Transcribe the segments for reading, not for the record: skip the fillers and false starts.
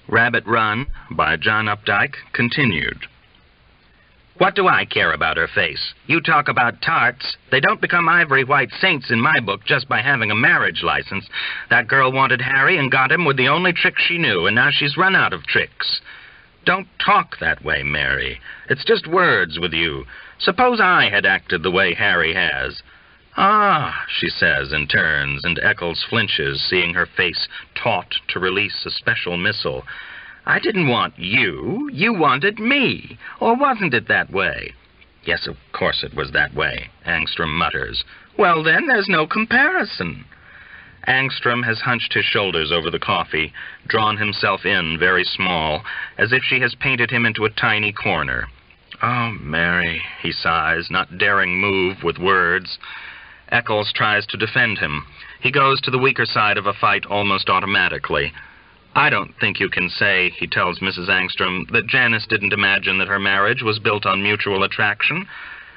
Rabbit Run by John Updike continued. What do I care about her face? You talk about tarts. They don't become ivory white saints in my book just by having a marriage license. That girl wanted Harry and got him with the only trick she knew, and now she's run out of tricks. Don't talk that way, Mary. It's just words with you. Suppose I had acted the way Harry has. Ah, she says and turns, and Eccles flinches, seeing her face taut to release a special missile. I didn't want you. You wanted me. Or wasn't it that way? Yes, of course it was that way, Angstrom mutters. Well, then, there's no comparison. Angstrom has hunched his shoulders over the coffee, drawn himself in very small, as if she has painted him into a tiny corner. Oh, Mary, he sighs, not daring move with words. Eccles tries to defend him. He goes to the weaker side of a fight almost automatically. I don't think you can say, he tells Mrs. Angstrom, that Janice didn't imagine that her marriage was built on mutual attraction.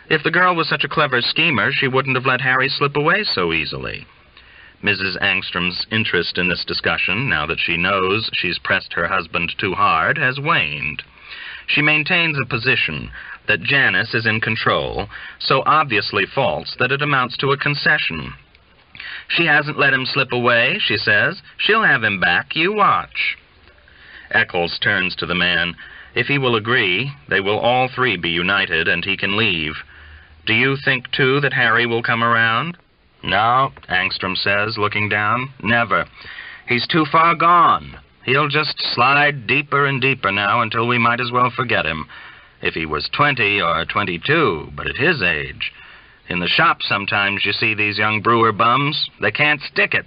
If the girl was such a clever schemer, she wouldn't have let Harry slip away so easily. Mrs. Angstrom's interest in this discussion, now that she knows she's pressed her husband too hard, has waned. She maintains a position that Janice is in control, so obviously false that it amounts to a concession. She hasn't let him slip away, she says. She'll have him back, you watch. Eccles turns to the man. If he will agree, they will all three be united and he can leave. Do you think, too, that Harry will come around? No, Angstrom says, looking down. Never. He's too far gone. He'll just slide deeper and deeper now until we might as well forget him. If he was 20 or 22, but at his age. In the shop sometimes you see these young brewer bums. They can't stick it.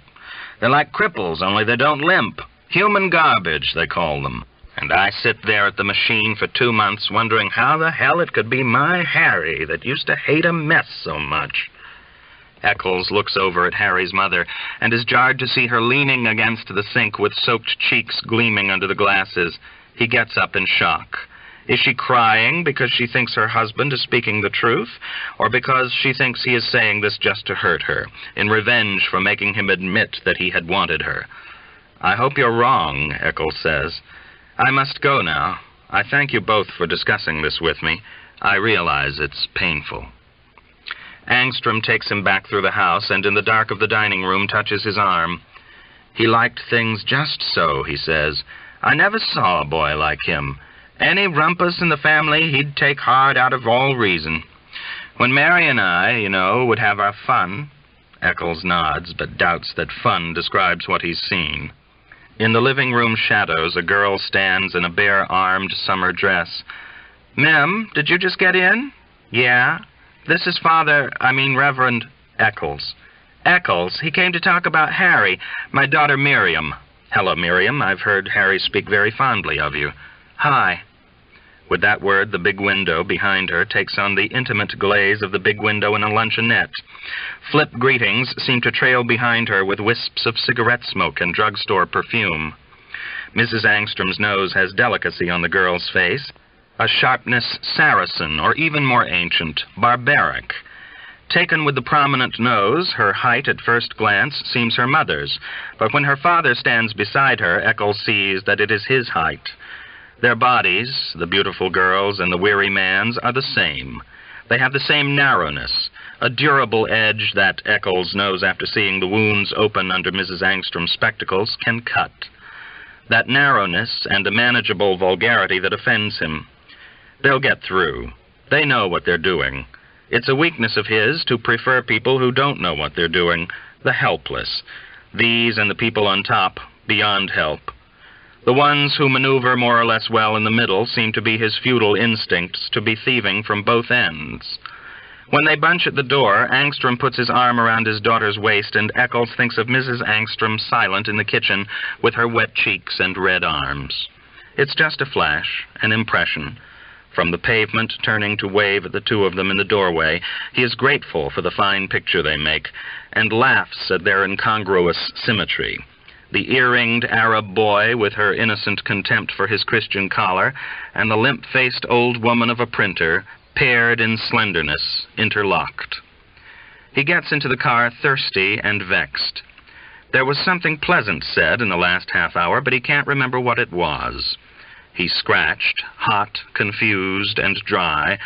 They're like cripples, only they don't limp. Human garbage, they call them. And I sit there at the machine for 2 months wondering how the hell it could be my Harry that used to hate a mess so much. Eccles looks over at Harry's mother and is jarred to see her leaning against the sink with soaked cheeks gleaming under the glasses. He gets up in shock. Is she crying because she thinks her husband is speaking the truth, or because she thinks he is saying this just to hurt her, in revenge for making him admit that he had wanted her? I hope you're wrong, Eccles says. I must go now. I thank you both for discussing this with me. I realize it's painful. Angstrom takes him back through the house and in the dark of the dining room touches his arm. He liked things just so, he says. I never saw a boy like him. Any rumpus in the family he'd take hard out of all reason. When Mary and I, would have our fun. Eccles nods, but doubts that fun describes what he's seen. In the living room shadows, a girl stands in a bare-armed summer dress. Mem, did you just get in? Yeah. This is Reverend Eccles. Eccles, he came to talk about Harry, my daughter Miriam. Hello, Miriam. I've heard Harry speak very fondly of you. Hi. With that word, the big window behind her takes on the intimate glaze of the big window in a luncheonette. Flip greetings seem to trail behind her with wisps of cigarette smoke and drugstore perfume. Mrs. Angstrom's nose has delicacy on the girl's face, a sharpness Saracen, or even more ancient, barbaric. Taken with the prominent nose, her height at first glance seems her mother's, but when her father stands beside her, Eccles sees that it is his height. Their bodies, the beautiful girl's and the weary man's, are the same. They have the same narrowness, a durable edge that Eccles knows after seeing the wounds open under Mrs. Angstrom's spectacles can cut. That narrowness and a manageable vulgarity that offends him. They'll get through. They know what they're doing. It's a weakness of his to prefer people who don't know what they're doing, the helpless. These and the people on top, beyond help. The ones who maneuver more or less well in the middle seem to be his feudal instincts to be thieving from both ends. When they bunch at the door, Angstrom puts his arm around his daughter's waist, and Eccles thinks of Mrs. Angstrom silent in the kitchen with her wet cheeks and red arms. It's just a flash, an impression. From the pavement, turning to wave at the two of them in the doorway, he is grateful for the fine picture they make, and laughs at their incongruous symmetry. The earringed Arab boy with her innocent contempt for his Christian collar, and the limp-faced old woman of a printer, paired in slenderness, interlocked. He gets into the car thirsty and vexed. There was something pleasant said in the last half hour, but he can't remember what it was. He's scratched, hot, confused, and dry.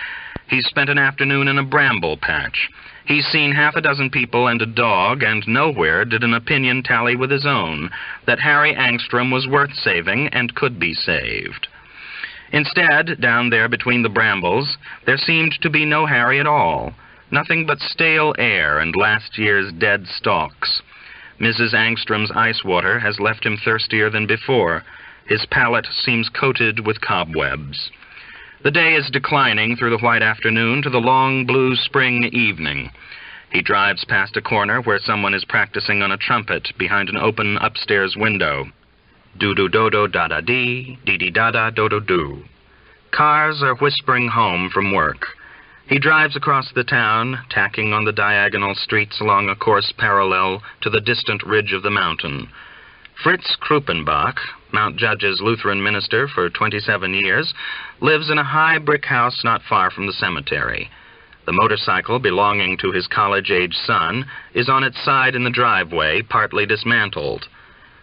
He's spent an afternoon in a bramble patch. He's seen half a dozen people and a dog, and nowhere did an opinion tally with his own, that Harry Angstrom was worth saving and could be saved. Instead, down there between the brambles, there seemed to be no Harry at all. Nothing but stale air and last year's dead stalks. Mrs. Angstrom's ice water has left him thirstier than before. His palate seems coated with cobwebs. The day is declining through the white afternoon to the long blue spring evening. He drives past a corner where someone is practicing on a trumpet behind an open upstairs window. Do-do-do-do-da-da-dee, dee-dee-da-da-do-do-do. Cars are whispering home from work. He drives across the town, tacking on the diagonal streets along a course parallel to the distant ridge of the mountain. Fritz Krupenbach, Mount Judge's Lutheran minister for 27 years, lives in a high brick house not far from the cemetery. The motorcycle belonging to his college-age son is on its side in the driveway, partly dismantled.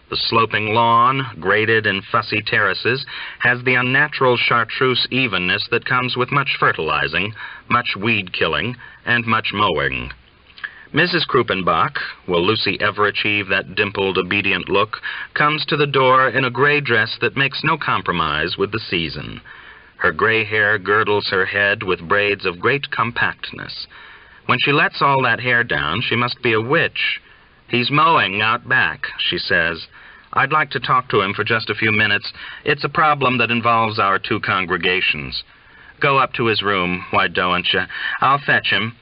The sloping lawn, graded in fussy terraces, has the unnatural Chartreuse evenness that comes with much fertilizing, much weed-killing, and much mowing. Mrs. Kruppenbach, will Lucy ever achieve that dimpled, obedient look, comes to the door in a gray dress that makes no compromise with the season. Her gray hair girdles her head with braids of great compactness. When she lets all that hair down, she must be a witch. "He's mowing out back," she says. "I'd like to talk to him for just a few minutes. It's a problem that involves our two congregations." "Go up to his room, why don't you? I'll fetch him."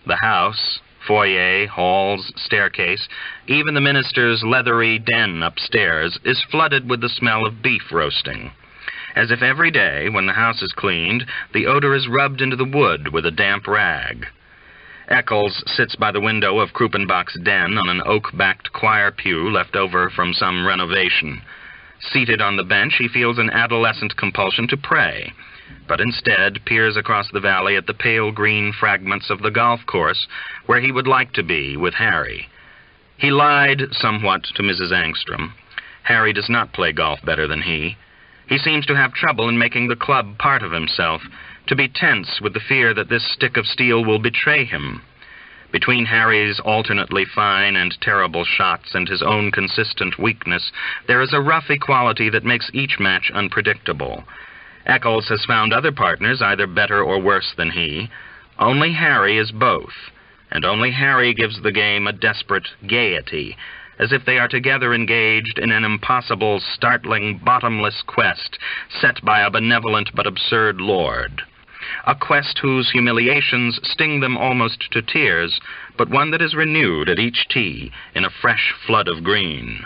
The house, foyer, halls, staircase, even the minister's leathery den upstairs, is flooded with the smell of beef roasting. As if every day, when the house is cleaned, the odor is rubbed into the wood with a damp rag. Eccles sits by the window of Kruppenbach's den on an oak-backed choir pew left over from some renovation. Seated on the bench, he feels an adolescent compulsion to pray, but instead peers across the valley at the pale green fragments of the golf course where he would like to be with Harry. He lied somewhat to Mrs. Angstrom. Harry does not play golf better than he. He seems to have trouble in making the club part of himself, to be tense with the fear that this stick of steel will betray him. Between Harry's alternately fine and terrible shots and his own consistent weakness, there is a rough equality that makes each match unpredictable. Eccles has found other partners either better or worse than he. Only Harry is both, and only Harry gives the game a desperate gaiety, as if they are together engaged in an impossible, startling, bottomless quest set by a benevolent but absurd lord. A quest whose humiliations sting them almost to tears, but one that is renewed at each tee in a fresh flood of green.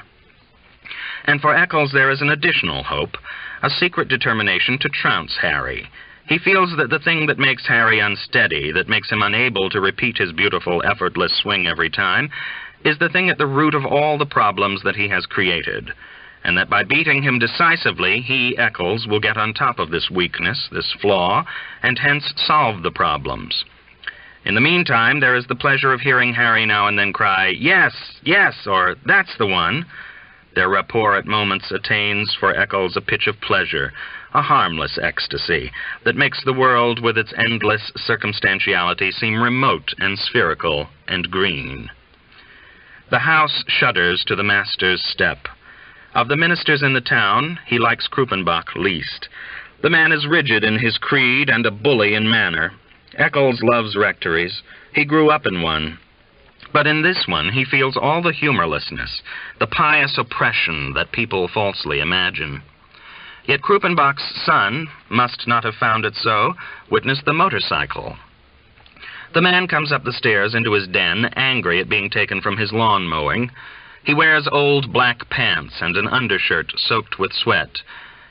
And for Eccles there is an additional hope, a secret determination to trounce Harry. He feels that the thing that makes Harry unsteady, that makes him unable to repeat his beautiful, effortless swing every time, is the thing at the root of all the problems that he has created, and that by beating him decisively, he, Eccles, will get on top of this weakness, this flaw, and hence solve the problems. In the meantime, there is the pleasure of hearing Harry now and then cry, "Yes, yes," or "That's the one." Their rapport at moments attains for Eccles a pitch of pleasure, a harmless ecstasy, that makes the world with its endless circumstantiality seem remote and spherical and green. The house shudders to the master's step. Of the ministers in the town, he likes Kruppenbach least. The man is rigid in his creed and a bully in manner. Eccles loves rectories. He grew up in one. But in this one, he feels all the humorlessness, the pious oppression that people falsely imagine. Yet Kruppenbach's son must not have found it so. Witness the motorcycle. The man comes up the stairs into his den, angry at being taken from his lawn mowing. He wears old black pants and an undershirt soaked with sweat.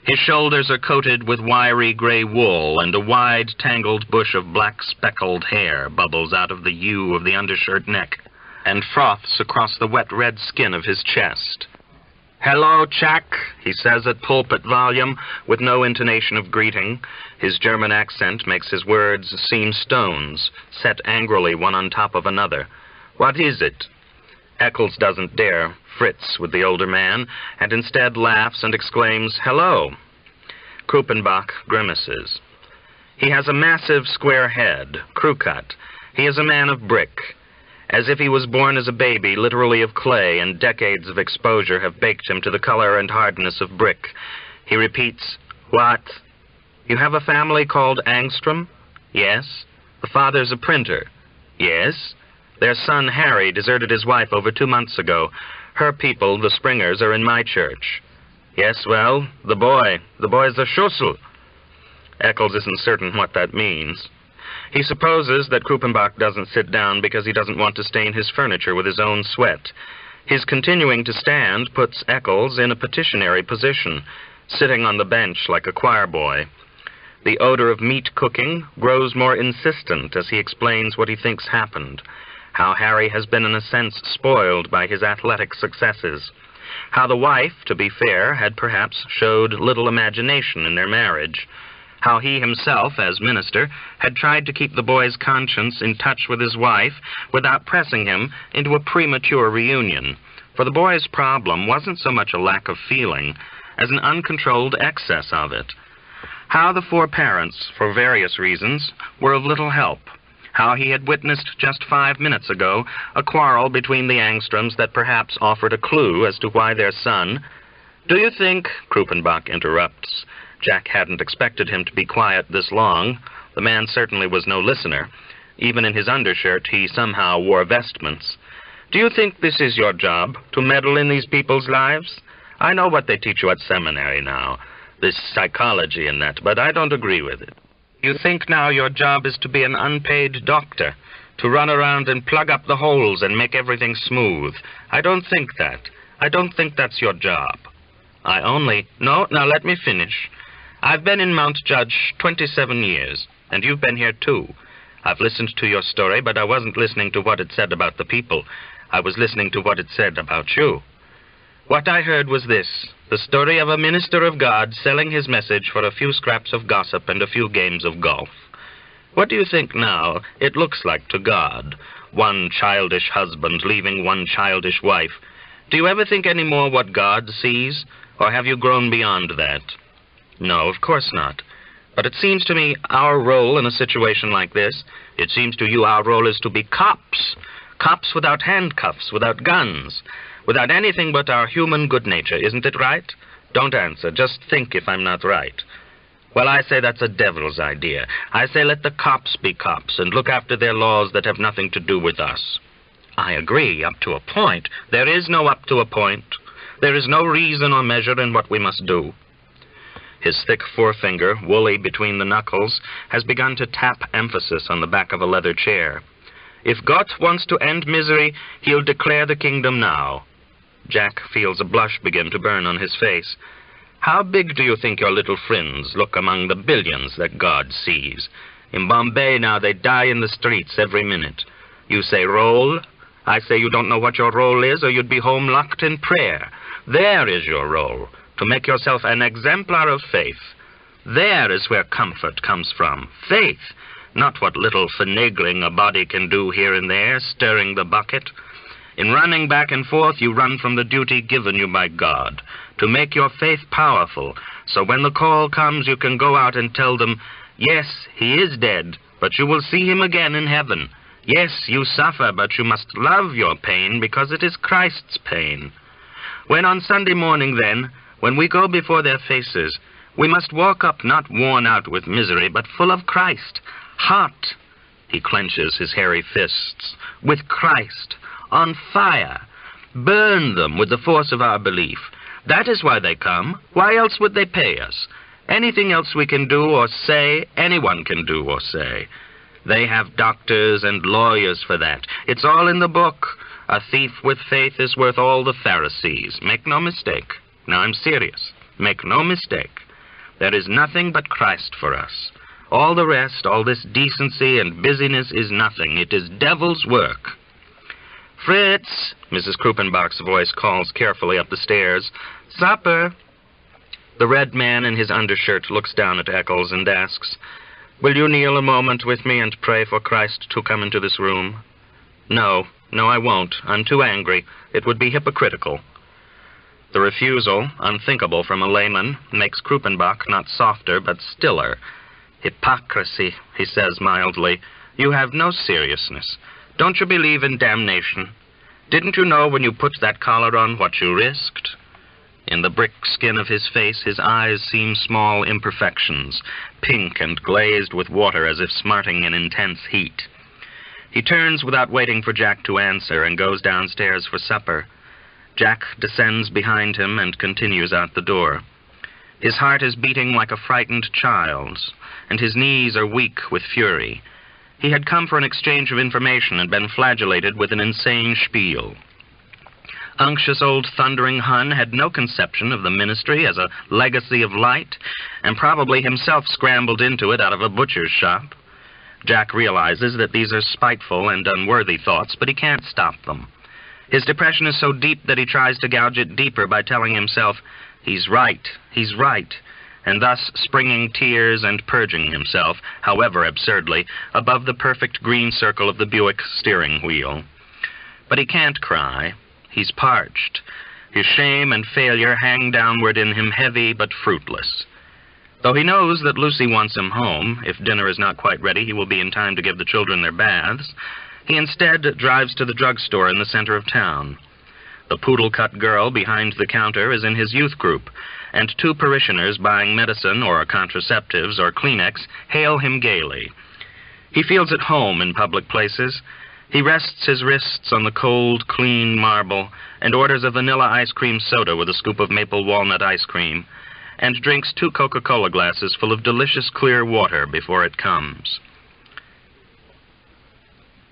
His shoulders are coated with wiry gray wool, and a wide, tangled bush of black speckled hair bubbles out of the U of the undershirt neck and froths across the wet red skin of his chest. "Hello, Chuck," he says at pulpit volume, with no intonation of greeting. His German accent makes his words seem stones, set angrily one on top of another. "What is it?" Eccles doesn't dare Fritz with the older man, and instead laughs and exclaims, "Hello." Krupenbach grimaces. He has a massive square head, crew-cut. He is a man of brick. As if he was born as a baby, literally of clay, and decades of exposure have baked him to the color and hardness of brick. He repeats, "What? You have a family called Angstrom?" "Yes." "The father's a printer?" "Yes." "Their son Harry deserted his wife over 2 months ago. Her people, the Springers, are in my church." "Yes, well, the boy's a Schussel." Eccles isn't certain what that means. He supposes that Kruppenbach doesn't sit down because he doesn't want to stain his furniture with his own sweat. His continuing to stand puts Eccles in a petitionary position, sitting on the bench like a choir boy. The odor of meat cooking grows more insistent as he explains what he thinks happened, how Harry has been in a sense spoiled by his athletic successes, how the wife, to be fair, had perhaps showed little imagination in their marriage, how he himself, as minister, had tried to keep the boy's conscience in touch with his wife without pressing him into a premature reunion, for the boy's problem wasn't so much a lack of feeling as an uncontrolled excess of it. How the 4 parents, for various reasons, were of little help. How he had witnessed just 5 minutes ago a quarrel between the Angstroms that perhaps offered a clue as to why their son— "Do you think," Kruppenbach interrupts. Jack hadn't expected him to be quiet this long. The man certainly was no listener. Even in his undershirt, he somehow wore vestments. "Do you think this is your job, to meddle in these people's lives? I know what they teach you at seminary now, this psychology and that, but I don't agree with it. You think now your job is to be an unpaid doctor, to run around and plug up the holes and make everything smooth. I don't think that. I don't think that's your job. No, now let me finish. I've been in Mount Judge 27 years, and you've been here too. I've listened to your story, but I wasn't listening to what it said about the people. I was listening to what it said about you. What I heard was this, the story of a minister of God selling his message for a few scraps of gossip and a few games of golf. What do you think now it looks like to God? One childish husband leaving one childish wife. Do you ever think any more what God sees, or have you grown beyond that?" "No, of course not. But it seems to me our role in a situation like this, it seems to you our role is to be cops. Cops without handcuffs, without guns, without anything but our human good nature. Isn't it right? Don't answer. Just think if I'm not right." "Well, I say that's a devil's idea. I say let the cops be cops and look after their laws that have nothing to do with us." "I agree, up to a point." "There is no up to a point. There is no reason or measure in what we must do." His thick forefinger, woolly between the knuckles, has begun to tap emphasis on the back of a leather chair. "If God wants to end misery, he'll declare the kingdom now." Jack feels a blush begin to burn on his face. "How big do you think your little friends look among the billions that God sees? In Bombay now they die in the streets every minute. You say roll? I say you don't know what your role is, or you'd be home locked in prayer. There is your role, to make yourself an exemplar of faith. There is where comfort comes from. Faith, not what little finagling a body can do here and there, stirring the bucket. In running back and forth, you run from the duty given you by God, to make your faith powerful, so when the call comes you can go out and tell them, yes, he is dead, but you will see him again in heaven. Yes, you suffer, but you must love your pain because it is Christ's pain. When on Sunday morning then, when we go before their faces, we must walk up not worn out with misery, but full of Christ, hot," he clenches his hairy fists, "with Christ, on fire. Burn them with the force of our belief. That is why they come. Why else would they pay us? Anything else we can do or say, anyone can do or say. They have doctors and lawyers for that. It's all in the book. A thief with faith is worth all the Pharisees. Make no mistake. Now, I'm serious. Make no mistake. There is nothing but Christ for us. All the rest, all this decency and busyness is nothing. It is devil's work." "Fritz," Mrs. Kruppenbach's voice calls carefully up the stairs. "Supper." The red man in his undershirt looks down at Eccles and asks, "Will you kneel a moment with me and pray for Christ to come into this room?" No, No, I won't. I'm too angry. It would be hypocritical." The refusal, unthinkable from a layman, makes Krupenbach not softer but stiller. "Hypocrisy," he says mildly. "You have no seriousness. Don't you believe in damnation? Didn't you know when you put that collar on what you risked?" In the brick skin of his face, his eyes seem small imperfections, pink and glazed with water as if smarting in intense heat. He turns without waiting for Jack to answer and goes downstairs for supper. Jack descends behind him and continues out the door. His heart is beating like a frightened child's, and his knees are weak with fury. He had come for an exchange of information and been flagellated with an insane spiel. Unctuous old thundering Hun had no conception of the ministry as a legacy of light, and probably himself scrambled into it out of a butcher's shop. Jack realizes that these are spiteful and unworthy thoughts, but he can't stop them. His depression is so deep that he tries to gouge it deeper by telling himself, he's right, and thus springing tears and purging himself, however absurdly, above the perfect green circle of the Buick steering wheel. But he can't cry. He's parched. His shame and failure hang downward in him, heavy but fruitless. Though he knows that Lucy wants him home, if dinner is not quite ready, he will be in time to give the children their baths, he instead drives to the drugstore in the center of town. The poodle-cut girl behind the counter is in his youth group, and two parishioners buying medicine or contraceptives or Kleenex hail him gaily. He feels at home in public places. He rests his wrists on the cold, clean marble and orders a vanilla ice cream soda with a scoop of maple walnut ice cream, and drinks 2 Coca-Cola glasses full of delicious clear water before it comes.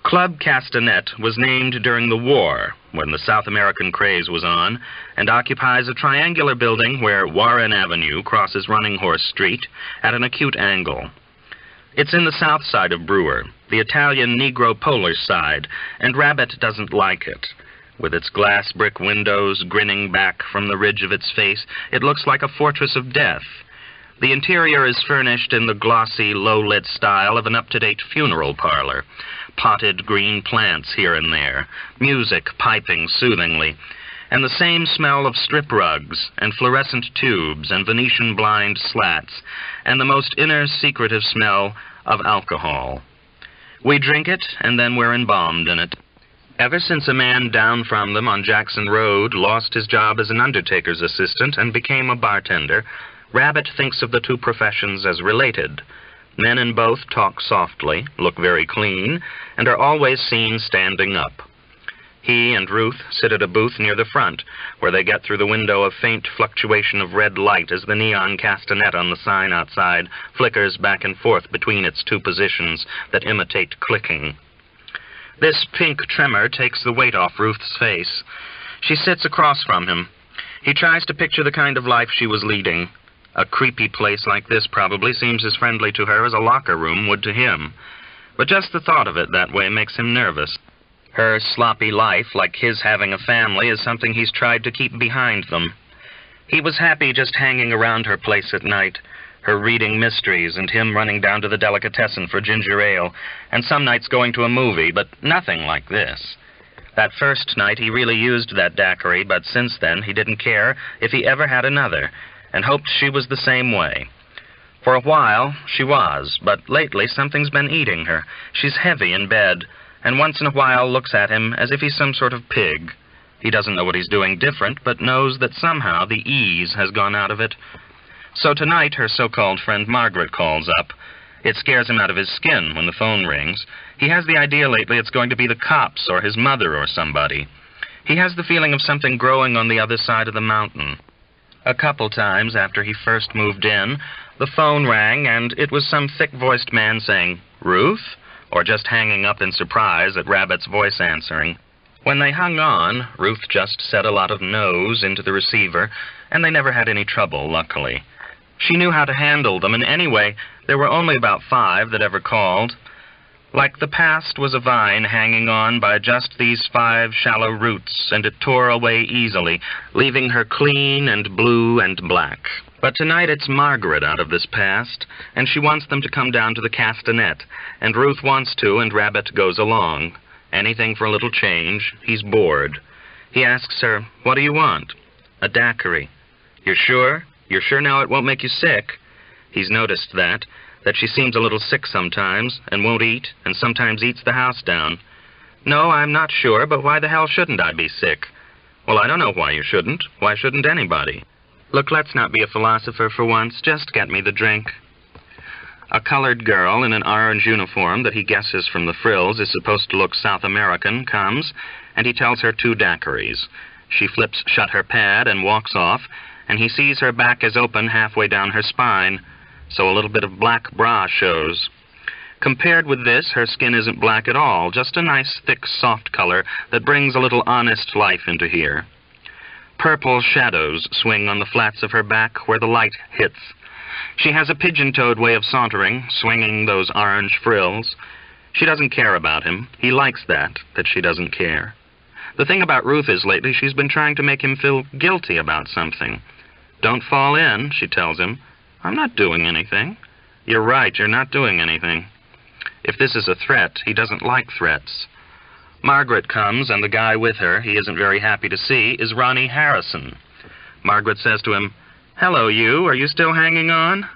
Club Castanet was named during the war, when the South American craze was on, and occupies a triangular building where Warren Avenue crosses Running Horse Street at an acute angle. It's in the south side of Brewer, the Italian Negro Polish side, and Rabbit doesn't like it. With its glass brick windows grinning back from the ridge of its face, it looks like a fortress of death. The interior is furnished in the glossy, low-lit style of an up-to-date funeral parlor. Potted green plants here and there, music piping soothingly, and the same smell of strip rugs and fluorescent tubes and Venetian blind slats, and the most inner secretive smell of alcohol. We drink it, and then we're embalmed in it. Ever since a man down from them on Jackson Road lost his job as an undertaker's assistant and became a bartender, Rabbit thinks of the two professions as related. Men in both talk softly, look very clean, and are always seen standing up. He and Ruth sit at a booth near the front, where they get through the window a faint fluctuation of red light as the neon castanet on the sign outside flickers back and forth between its two positions that imitate clicking. This pink tremor takes the weight off Ruth's face. She sits across from him. He tries to picture the kind of life she was leading. A creepy place like this probably seems as friendly to her as a locker room would to him. But just the thought of it that way makes him nervous. Her sloppy life, like his having a family, is something he's tried to keep behind them. He was happy just hanging around her place at night, her reading mysteries and him running down to the delicatessen for ginger ale, and some nights going to a movie, but nothing like this. That first night he really used that daiquiri, but since then he didn't care if he ever had another, and hoped she was the same way. For a while, she was, but lately something's been eating her. She's heavy in bed, and once in a while looks at him as if he's some sort of pig. He doesn't know what he's doing different, but knows that somehow the ease has gone out of it. So tonight her so-called friend Margaret calls up. It scares him out of his skin when the phone rings. He has the idea lately it's going to be the cops or his mother or somebody. He has the feeling of something growing on the other side of the mountain. A couple times after he first moved in, the phone rang, and it was some thick-voiced man saying, "Ruth?" or just hanging up in surprise at Rabbit's voice answering. When they hung on, Ruth just said a lot of no's into the receiver, and they never had any trouble, luckily. She knew how to handle them, and anyway, there were only about 5 that ever called. Like the past was a vine hanging on by just these 5 shallow roots, and it tore away easily, leaving her clean and blue and black. But tonight it's Margaret out of this past, and she wants them to come down to the castanet, and Ruth wants to, and Rabbit goes along. Anything for a little change. He's bored. He asks her, "What do you want?" "A daiquiri." "You're sure? You're sure now it won't make you sick?" He's noticed that she seems a little sick sometimes, and won't eat, and sometimes eats the house down. "No, I'm not sure, but why the hell shouldn't I be sick?" "Well, I don't know why you shouldn't. Why shouldn't anybody?" "Look, let's not be a philosopher for once. Just get me the drink." A colored girl in an orange uniform that he guesses from the frills is supposed to look South American comes, and he tells her 2 daiquiris. She flips shut her pad and walks off, and he sees her back is open halfway down her spine, so a little bit of black bra shows. Compared with this, her skin isn't black at all, just a nice, thick, soft color that brings a little honest life into here. Purple shadows swing on the flats of her back where the light hits. She has a pigeon-toed way of sauntering, swinging those orange frills. She doesn't care about him. He likes that she doesn't care. The thing about Ruth is lately she's been trying to make him feel guilty about something. "Don't fall in," she tells him. "I'm not doing anything." "You're right, you're not doing anything." If this is a threat, he doesn't like threats. Margaret comes, and the guy with her, he isn't very happy to see, is Ronnie Harrison. Margaret says to him, "Hello, you. Are you still hanging on?"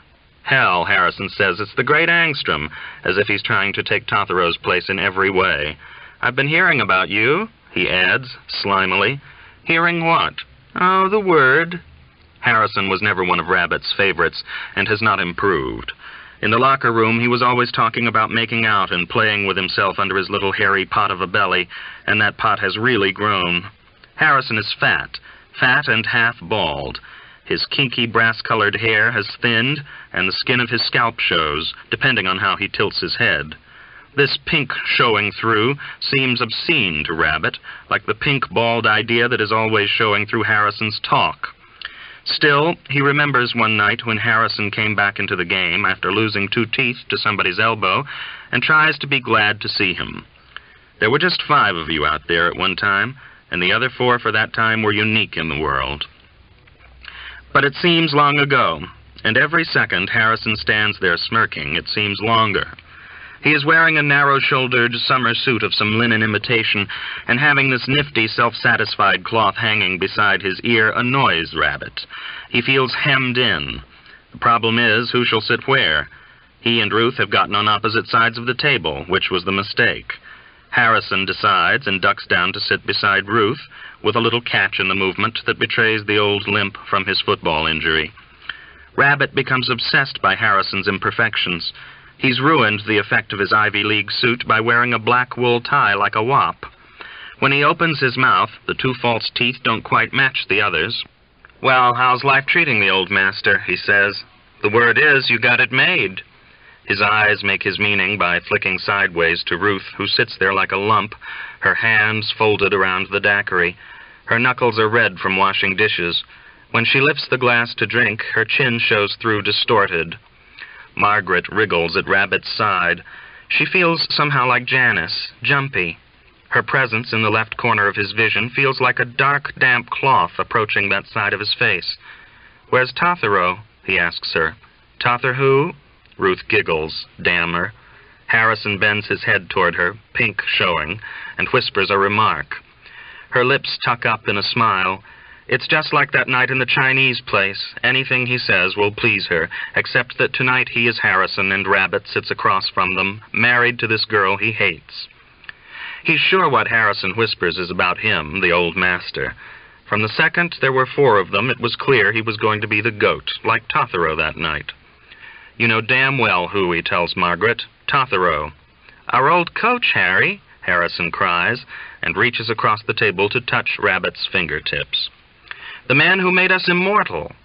"Hell," Harrison says, "it's the great Angstrom," as if he's trying to take Tothero's place in every way. "I've been hearing about you," he adds, slimily. "Hearing what?" "Oh, the word." Harrison was never one of Rabbit's favorites, and has not improved. In the locker room, he was always talking about making out and playing with himself under his little hairy pot of a belly, and that pot has really grown. Harrison is fat and half bald. His kinky brass-colored hair has thinned, and the skin of his scalp shows, depending on how he tilts his head. This pink showing through seems obscene to Rabbit, like the pink, bald idea that is always showing through Harrison's talk. Still, he remembers one night when Harrison came back into the game after losing 2 teeth to somebody's elbow, and tries to be glad to see him. There were just 5 of you out there at one time, and the other 4 for that time were unique in the world. But it seems long ago, and every second Harrison stands there smirking, it seems longer. He is wearing a narrow-shouldered summer suit of some linen imitation, and having this nifty, self-satisfied cloth hanging beside his ear annoys Rabbit. He feels hemmed in. The problem is, who shall sit where? He and Ruth have gotten on opposite sides of the table, which was the mistake. Harrison decides and ducks down to sit beside Ruth, with a little catch in the movement that betrays the old limp from his football injury. Rabbit becomes obsessed by Harrison's imperfections. He's ruined the effect of his Ivy League suit by wearing a black wool tie like a wop. When he opens his mouth, the 2 false teeth don't quite match the others. "Well, how's life treating the old master?" he says. "The word is, you got it made." His eyes make his meaning by flicking sideways to Ruth, who sits there like a lump, her hands folded around the daiquiri. Her knuckles are red from washing dishes. When she lifts the glass to drink, her chin shows through distorted. Margaret wriggles at Rabbit's side. She feels somehow like Janice, jumpy. Her presence in the left corner of his vision feels like a dark, damp cloth approaching that side of his face. "Where's Tothero?" he asks her. "Tother who?" Ruth giggles. Damn her. Harrison bends his head toward her, pink showing, and whispers a remark. Her lips tuck up in a smile. It's just like that night in the Chinese place. Anything he says will please her, except that tonight he is Harrison and Rabbit sits across from them, married to this girl he hates. He's sure what Harrison whispers is about him, the old master. From the second there were 4 of them, it was clear he was going to be the goat, like Tothero that night. "You know damn well who," he tells Margaret. "Tothero." "Our old coach, Harry," Harrison cries, and reaches across the table to touch Rabbit's fingertips. "The man who made us immortal."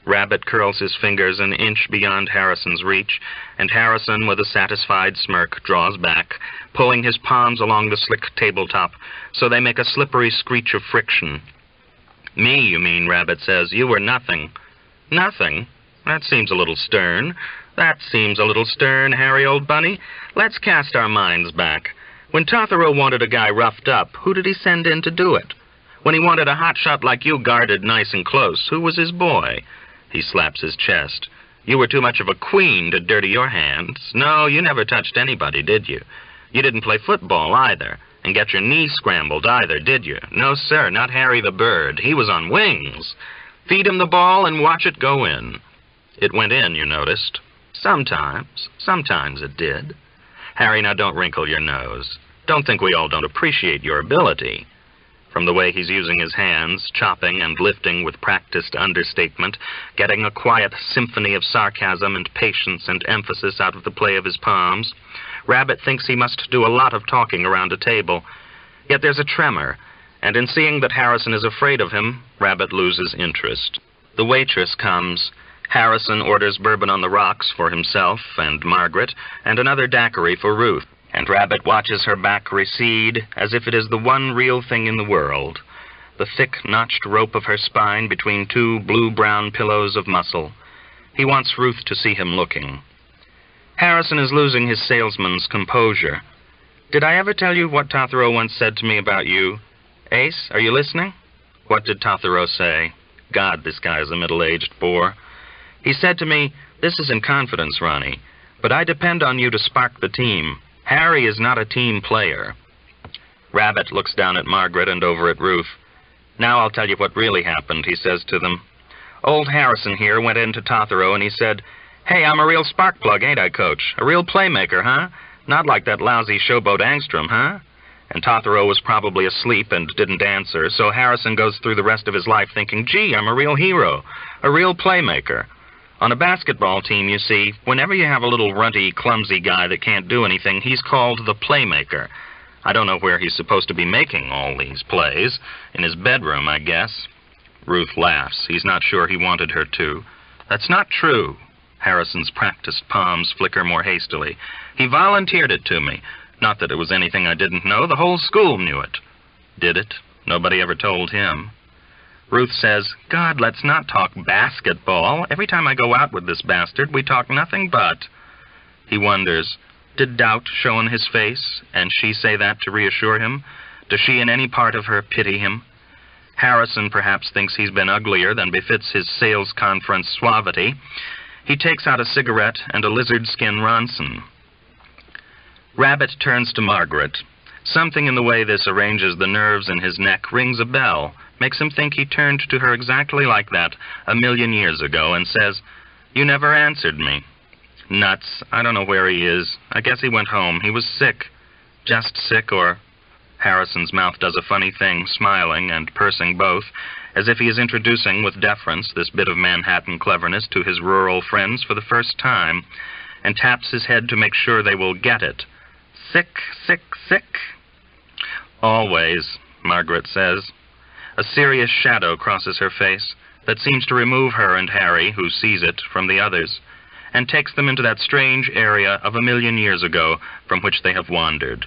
Rabbit curls his fingers an inch beyond Harrison's reach, and Harrison, with a satisfied smirk, draws back, pulling his palms along the slick tabletop, so they make a slippery screech of friction. "Me, you mean," Rabbit says. "You were nothing." "Nothing? That seems a little stern. That seems a little stern, Harry, old bunny. Let's cast our minds back. When Tothero wanted a guy roughed up, who did he send in to do it? When he wanted a hotshot like you guarded nice and close, who was his boy?" He slaps his chest. "You were too much of a queen to dirty your hands. No, you never touched anybody, did you? You didn't play football, either. And get your knee scrambled either, did you? No, sir, not Harry the bird. He was on wings. Feed him the ball and watch it go in. It went in, you noticed. Sometimes it did. Harry, now don't wrinkle your nose. Don't think we all don't appreciate your ability. From the way he's using his hands, chopping and lifting with practiced understatement, getting a quiet symphony of sarcasm and patience and emphasis out of the play of his palms, Rabbit thinks he must do a lot of talking around a table. Yet there's a tremor, and in seeing that Harrison is afraid of him, Rabbit loses interest. The waitress comes. Harrison orders bourbon on the rocks for himself and Margaret, and another daiquiri for Ruth, and Rabbit watches her back recede as if it is the one real thing in the world, the thick, notched rope of her spine between two blue-brown pillows of muscle. He wants Ruth to see him looking. Harrison is losing his salesman's composure. Did I ever tell you what Tothero once said to me about you? Ace, are you listening? What did Tothero say? God, this guy is a middle-aged bore. He said to me, "This is in confidence, Ronnie, but I depend on you to spark the team. Harry is not a team player." Rabbit looks down at Margaret and over at Ruth. "Now I'll tell you what really happened," he says to them. "Old Harrison here went in to Tothero and he said, 'Hey, I'm a real spark plug, ain't I, Coach? A real playmaker, huh? Not like that lousy showboat Angstrom, huh?' And Tothero was probably asleep and didn't answer, so Harrison goes through the rest of his life thinking, 'Gee, I'm a real hero, a real playmaker.' On a basketball team, you see, whenever you have a little runty, clumsy guy that can't do anything, he's called the playmaker. I don't know where he's supposed to be making all these plays. In his bedroom, I guess." Ruth laughs. He's not sure he wanted her to. "That's not true." Harrison's practiced palms flicker more hastily. "He volunteered it to me. Not that it was anything I didn't know. The whole school knew it." "Did it? Nobody ever told him." Ruth says, "God, let's not talk basketball. Every time I go out with this bastard, we talk nothing but." He wonders, did doubt show on his face, and she say that to reassure him? Does she in any part of her pity him? Harrison perhaps thinks he's been uglier than befits his sales conference suavity. He takes out a cigarette and a lizard skin Ronson. Rabbit turns to Margaret. Something in the way this arranges the nerves in his neck rings a bell, makes him think he turned to her exactly like that 1,000,000 years ago and says, "You never answered me." Nuts. I don't know where he is. I guess he went home. He was sick. Just sick, or... Harrison's mouth does a funny thing, smiling and pursing both, as if he is introducing with deference this bit of Manhattan cleverness to his rural friends for the first time, and taps his head to make sure they will get it. "Sick, sick, sick." "Always," Margaret says. A serious shadow crosses her face that seems to remove her and Harry, who sees it, from the others, and takes them into that strange area of 1,000,000 years ago from which they have wandered.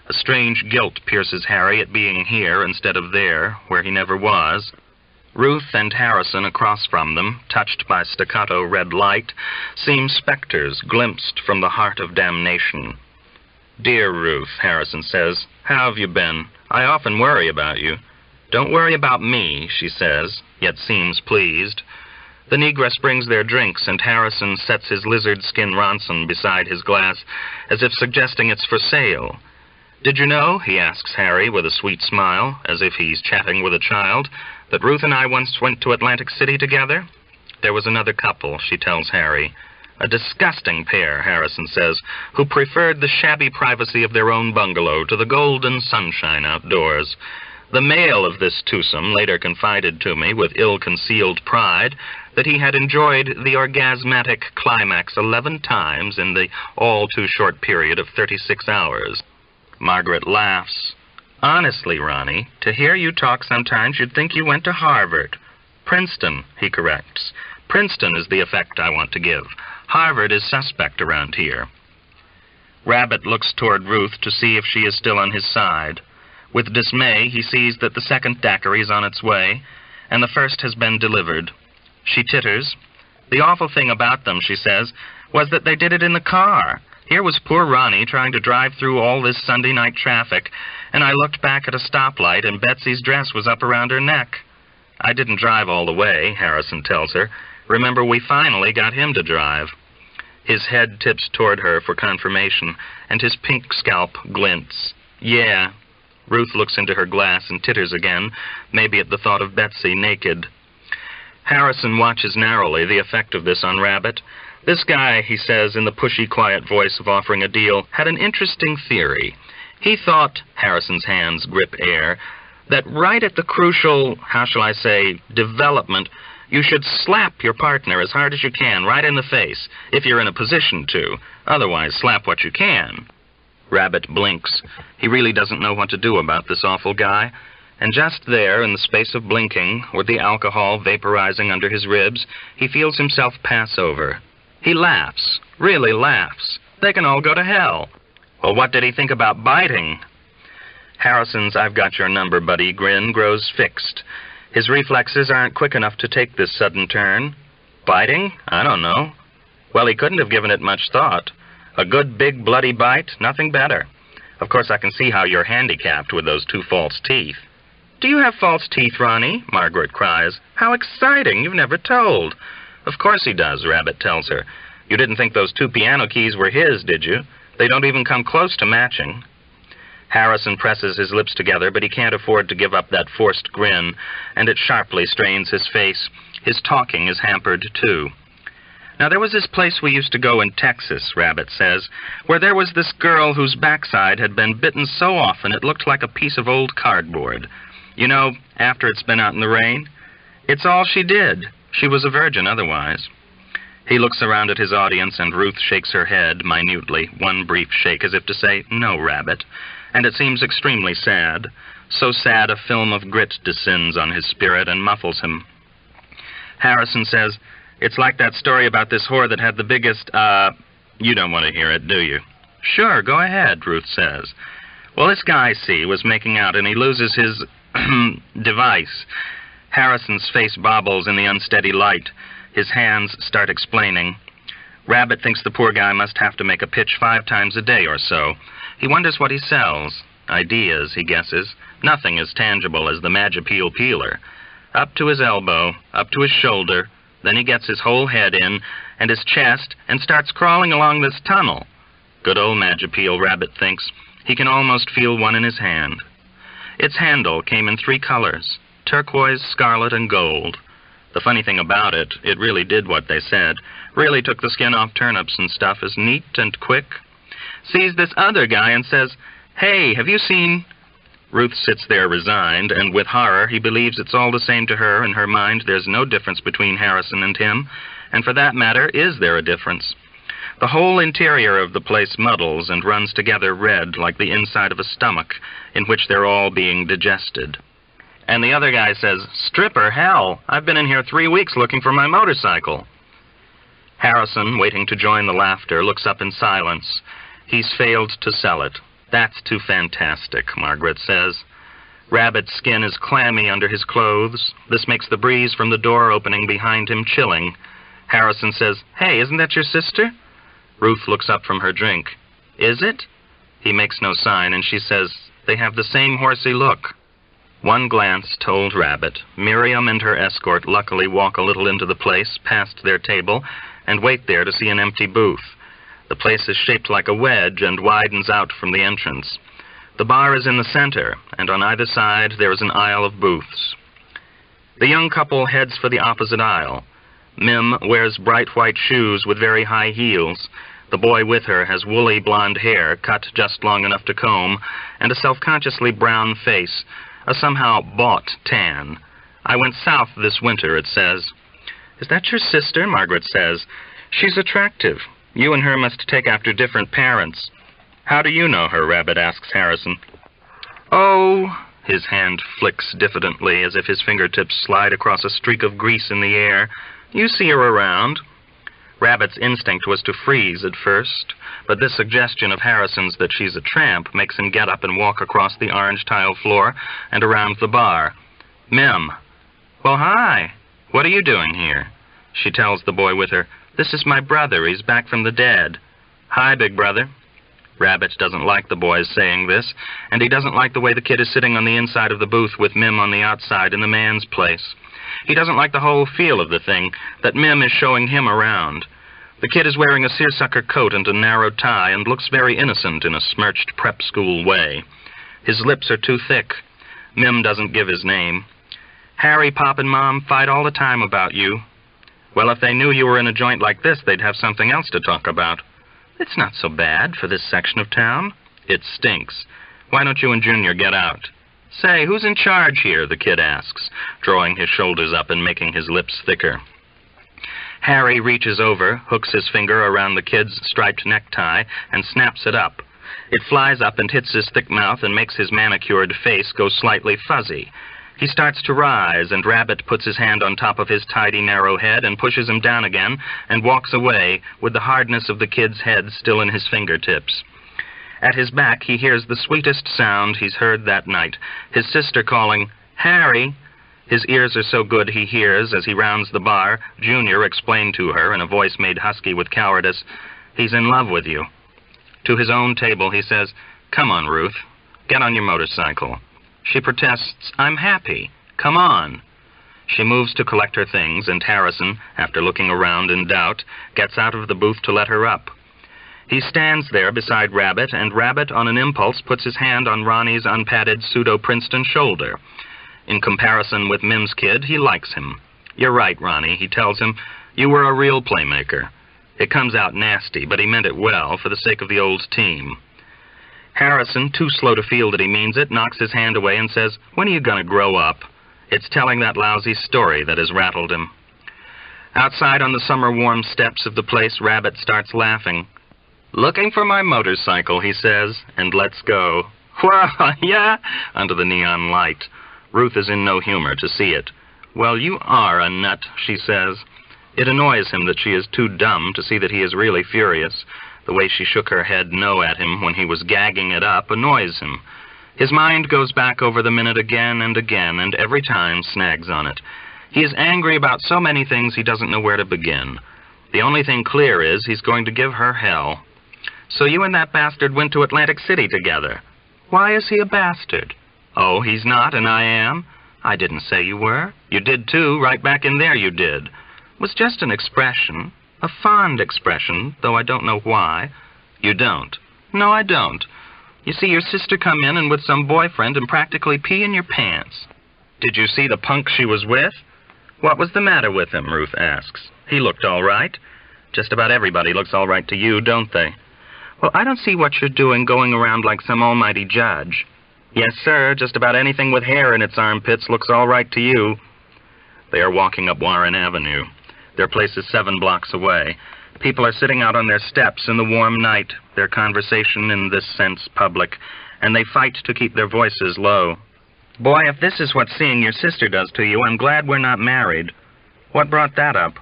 A strange guilt pierces Harry at being here instead of there, where he never was. Ruth and Harrison across from them, touched by staccato red light, seem specters glimpsed from the heart of damnation. "Dear Ruth," Harrison says, "how have you been? I often worry about you." "Don't worry about me," she says, yet seems pleased. The negress brings their drinks, and Harrison sets his lizard skin Ronson beside his glass, as if suggesting it's for sale. "Did you know," he asks Harry with a sweet smile, as if he's chatting with a child, "that Ruth and I once went to Atlantic City together?" "There was another couple," she tells Harry. "A disgusting pair," Harrison says, "who preferred the shabby privacy of their own bungalow to the golden sunshine outdoors. The male of this twosome later confided to me with ill-concealed pride that he had enjoyed the orgasmatic climax 11 times in the all-too-short period of 36 hours. Margaret laughs. "Honestly, Ronnie, to hear you talk sometimes you'd think you went to Harvard." "Princeton," he corrects. "Princeton is the effect I want to give. Harvard is suspect around here." Rabbit looks toward Ruth to see if she is still on his side. With dismay, he sees that the second daiquiri is on its way, and the first has been delivered. She titters. "The awful thing about them," she says, "was that they did it in the car. Here was poor Ronnie trying to drive through all this Sunday night traffic, and I looked back at a stoplight, and Betsy's dress was up around her neck." "I didn't drive all the way," Harrison tells her. "Remember, we finally got him to drive." His head tips toward her for confirmation, and his pink scalp glints. "Yeah, Ruth looks into her glass and titters again, maybe at the thought of Betsy naked. Harrison watches narrowly the effect of this on Rabbit. This guy, he says in the pushy, quiet voice of offering a deal, had an interesting theory. He thought, Harrison's hands grip air, that right at the crucial, how shall I say, development, you should slap your partner as hard as you can, right in the face, if you're in a position to. Otherwise, slap what you can. Rabbit blinks. He really doesn't know what to do about this awful guy. And just there, in the space of blinking, with the alcohol vaporizing under his ribs, he feels himself pass over. He laughs, really laughs. They can all go to hell. Well, what did he think about biting? Harrison's "I've got your number, buddy" grin grows fixed. His reflexes aren't quick enough to take this sudden turn. Biting? I don't know. Well, he couldn't have given it much thought. A good big bloody bite, nothing better. Of course, I can see how you're handicapped with those 2 false teeth. "Do you have false teeth, Ronnie?" Margaret cries. "How exciting! You've never told." "Of course he does," Rabbit tells her. "You didn't think those 2 piano keys were his, did you? They don't even come close to matching." Harrison presses his lips together, but he can't afford to give up that forced grin, and it sharply strains his face. His talking is hampered, too. "Now, there was this place we used to go in Texas," Rabbit says, "where there was this girl whose backside had been bitten so often it looked like a piece of old cardboard. You know, after it's been out in the rain. It's all she did. She was a virgin otherwise." He looks around at his audience, and Ruth shakes her head minutely, one brief shake as if to say, "No, Rabbit." And it seems extremely sad. So sad a film of grit descends on his spirit and muffles him. Harrison says, "It's like that story about this whore that had the biggest, You don't want to hear it, do you?" "Sure, go ahead," Ruth says. "Well, this guy, see, was making out, and he loses his device." Harrison's face bobbles in the unsteady light. His hands start explaining. Rabbit thinks the poor guy must have to make a pitch 5 times a day or so. He wonders what he sells. Ideas, he guesses. Nothing as tangible as the Magipeel peeler. Up to his elbow, up to his shoulder, then he gets his whole head in, and his chest, and starts crawling along this tunnel. Good old Magipeel, Rabbit thinks. He can almost feel one in his hand. Its handle came in 3 colors, turquoise, scarlet, and gold. The funny thing about it, it really did what they said. Really took the skin off turnips and stuff, as neat and quick. Sees this other guy and says, "Hey, have you seen—" Ruth sits there resigned, and with horror he believes it's all the same to her. In her mind, there's no difference between Harrison and him, and for that matter, is there a difference? The whole interior of the place muddles and runs together red like the inside of a stomach in which they're all being digested. And the other guy says, "Stripper, hell, I've been in here 3 weeks looking for my motorcycle." Harrison, waiting to join the laughter, looks up in silence. He's failed to sell it. That's too fantastic, Margaret says. Rabbit's skin is clammy under his clothes. This makes the breeze from the door opening behind him chilling. Harrison says, "Hey, isn't that your sister?" Ruth looks up from her drink. "Is it?" He makes no sign, and she says, "They have the same horsey look." One glance told Rabbit. Miriam and her escort luckily walk a little into the place, past their table, and wait there to see an empty booth. The place is shaped like a wedge and widens out from the entrance. The bar is in the center, and on either side there is an aisle of booths. The young couple heads for the opposite aisle. Mim wears bright white shoes with very high heels. The boy with her has woolly blonde hair, cut just long enough to comb, and a self-consciously brown face, a somehow bought tan. "I went south this winter," it says. "Is that your sister?" Margaret says. "She's attractive. You and her must take after different parents." "How do you know her?" Rabbit asks Harrison. "Oh," his hand flicks diffidently as if his fingertips slide across a streak of grease in the air. "You see her around." Rabbit's instinct was to freeze at first, but this suggestion of Harrison's that she's a tramp makes him get up and walk across the orange tile floor and around the bar. "Mim." "Well, hi. What are you doing here?" She tells the boy with her, "This is my brother. He's back from the dead." "Hi, big brother." Rabbit doesn't like the boy's saying this, and he doesn't like the way the kid is sitting on the inside of the booth with Mim on the outside in the man's place. He doesn't like the whole feel of the thing, that Mim is showing him around. The kid is wearing a seersucker coat and a narrow tie and looks very innocent in a smirched prep school way. His lips are too thick. Mim doesn't give his name. Harry, Pop, and Mom fight all the time about you. Well, if they knew you were in a joint like this, they'd have something else to talk about. It's not so bad for this section of town. It stinks. Why don't you and Junior get out? Say, who's in charge here? The kid asks, drawing his shoulders up and making his lips thicker. Harry reaches over, hooks his finger around the kid's striped necktie, and snaps it up. It flies up and hits his thick mouth and makes his manicured face go slightly fuzzy. He starts to rise, and Rabbit puts his hand on top of his tidy, narrow head and pushes him down again and walks away with the hardness of the kid's head still in his fingertips. At his back, he hears the sweetest sound he's heard that night, his sister calling, "Harry!" His ears are so good he hears, as he rounds the bar, Junior explain to her, in a voice made husky with cowardice, "He's in love with you." To his own table, he says, "Come on, Ruth. Get on your motorcycle." She protests, "I'm happy. Come on." She moves to collect her things, and Harrison, after looking around in doubt, gets out of the booth to let her up. He stands there beside Rabbit, and Rabbit, on an impulse, puts his hand on Ronnie's unpadded pseudo-Princeton shoulder. In comparison with Mim's kid, he likes him. "You're right, Ronnie," he tells him. "You were a real playmaker." It comes out nasty, but he meant it well for the sake of the old team. Harrison, too slow to feel that he means it, knocks his hand away and says, "When are you going to grow up?" It's telling that lousy story that has rattled him. Outside on the summer-warm steps of the place, Rabbit starts laughing. "Looking for my motorcycle," he says, and lets go. "Wah, yeah," under the neon light. Ruth is in no humor to see it. "Well, you are a nut," she says. It annoys him that she is too dumb to see that he is really furious. The way she shook her head no at him when he was gagging it up annoys him. His mind goes back over the minute again, and every time snags on it. He is angry about so many things he doesn't know where to begin. The only thing clear is he's going to give her hell. "So you and that bastard went to Atlantic City together." "Why is he a bastard?" "Oh, he's not, and I am?" "I didn't say you were." "You did, too. Right back in there you did." "It was just an expression. A fond expression, though I don't know why." "You don't?" "No, I don't. You see your sister come in and with some boyfriend and practically pee in your pants." "Did you see the punk she was with?" "What was the matter with him?" Ruth asks. "He looked all right." "Just about everybody looks all right to you, don't they?" "Well, I don't see what you're doing going around like some almighty judge." "Yes, sir, just about anything with hair in its armpits looks all right to you." They are walking up Warren Avenue. Their place is 7 blocks away. People are sitting out on their steps in the warm night, their conversation in this sense public, and they fight to keep their voices low. "Boy, if this is what seeing your sister does to you, I'm glad we're not married." "What brought that up?"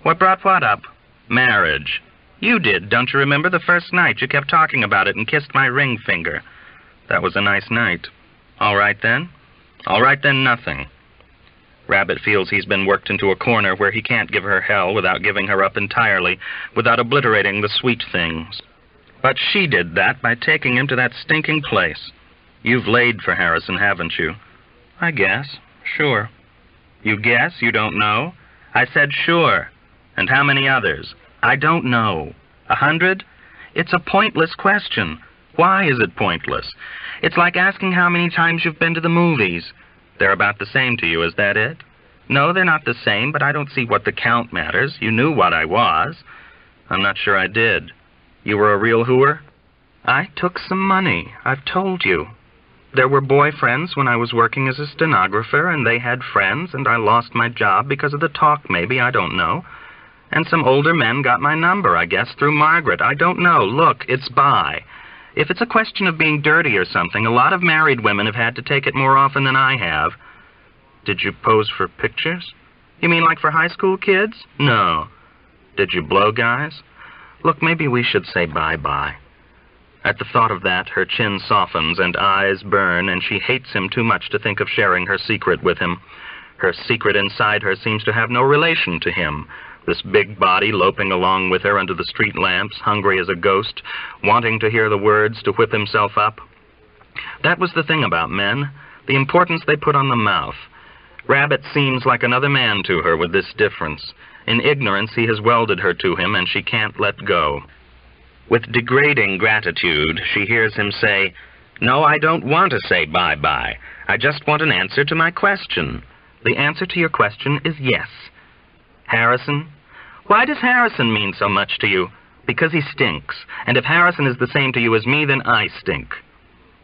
"What brought what up?" "Marriage." "You did. Don't you remember the first night you kept talking about it and kissed my ring finger?" "That was a nice night." "All right, then?" "All right, then, nothing." Rabbit feels he's been worked into a corner where he can't give her hell without giving her up entirely, without obliterating the sweet things. But she did that by taking him to that stinking place. "You've laid for Harrison, haven't you?" "I guess. Sure." "You guess? You don't know?" "I said sure." "And how many others?" "I don't know." 100? It's a pointless question. Why is it pointless? It's like asking how many times you've been to the movies. They're about the same to you, is that it? "No, they're not the same, but I don't see what the count matters. You knew what I was." "I'm not sure I did." "You were a real hooer?" "I took some money. I've told you. There were boyfriends when I was working as a stenographer, and they had friends, and I lost my job because of the talk, maybe, I don't know. And some older men got my number, I guess, through Margaret. I don't know. Look, it's by. If it's a question of being dirty or something, a lot of married women have had to take it more often than I have." "Did you pose for pictures?" "You mean like for high school kids?" "No." "Did you blow guys?" "Look, maybe we should say bye-bye." At the thought of that, her chin softens and eyes burn, and she hates him too much to think of sharing her secret with him. Her secret inside her seems to have no relation to him. This big body loping along with her under the street lamps, hungry as a ghost, wanting to hear the words to whip himself up. That was the thing about men, the importance they put on the mouth. Rabbit seems like another man to her with this difference. In ignorance, he has welded her to him, and she can't let go. With degrading gratitude, she hears him say, No, I don't want to say bye-bye. I just want an answer to my question. The answer to your question is yes. Harrison? Why does Harrison mean so much to you? Because he stinks. And if Harrison is the same to you as me, then I stink.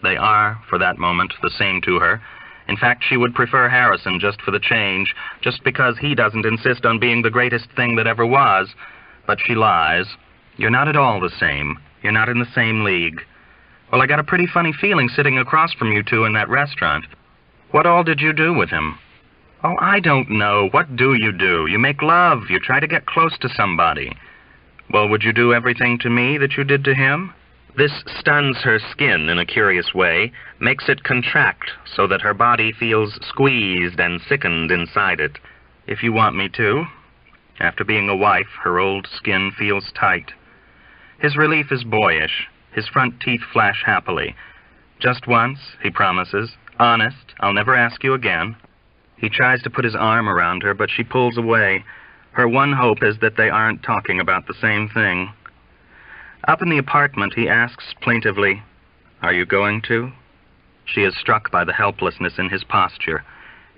They are, for that moment, the same to her. In fact, she would prefer Harrison just for the change, just because he doesn't insist on being the greatest thing that ever was. But she lies. You're not at all the same. You're not in the same league. Well, I got a pretty funny feeling sitting across from you two in that restaurant. What all did you do with him? Oh, I don't know. What do? You make love. You try to get close to somebody. Well, would you do everything to me that you did to him? This stuns her skin in a curious way, makes it contract so that her body feels squeezed and sickened inside it. If you want me to. After being a wife, her old skin feels tight. His relief is boyish. His front teeth flash happily. Just once, he promises. Honest, I'll never ask you again. He tries to put his arm around her, but she pulls away. Her one hope is that they aren't talking about the same thing. Up in the apartment, he asks plaintively, "Are you going to?" She is struck by the helplessness in his posture.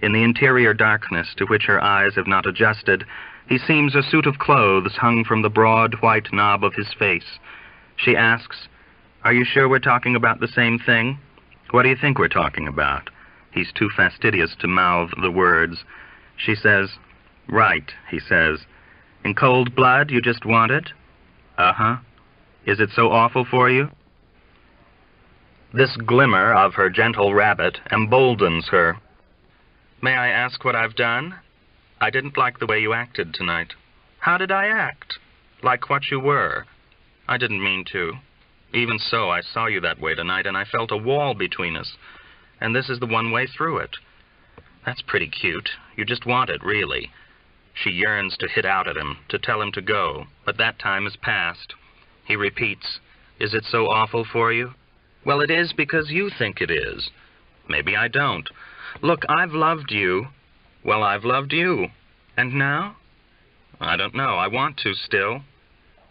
In the interior darkness to which her eyes have not adjusted, he seems a suit of clothes hung from the broad white knob of his face. She asks, "Are you sure we're talking about the same thing?" "What do you think we're talking about?" He's too fastidious to mouth the words. She says, "Right," he says. "In cold blood, you just want it?" "Uh-huh. Is it so awful for you?" This glimmer of her gentle rabbit emboldens her. "May I ask what I've done? I didn't like the way you acted tonight." "How did I act?" "Like what you were." "I didn't mean to. Even so, I saw you that way tonight, and I felt a wall between us. And this is the one way through it. That's pretty cute. You just want it, really." She yearns to hit out at him, to tell him to go, but that time is past. He repeats, "Is it so awful for you?" "Well, it is because you think it is." "Maybe I don't. Look, I've loved you." "Well, I've loved you. And now?" "I don't know. I want to still."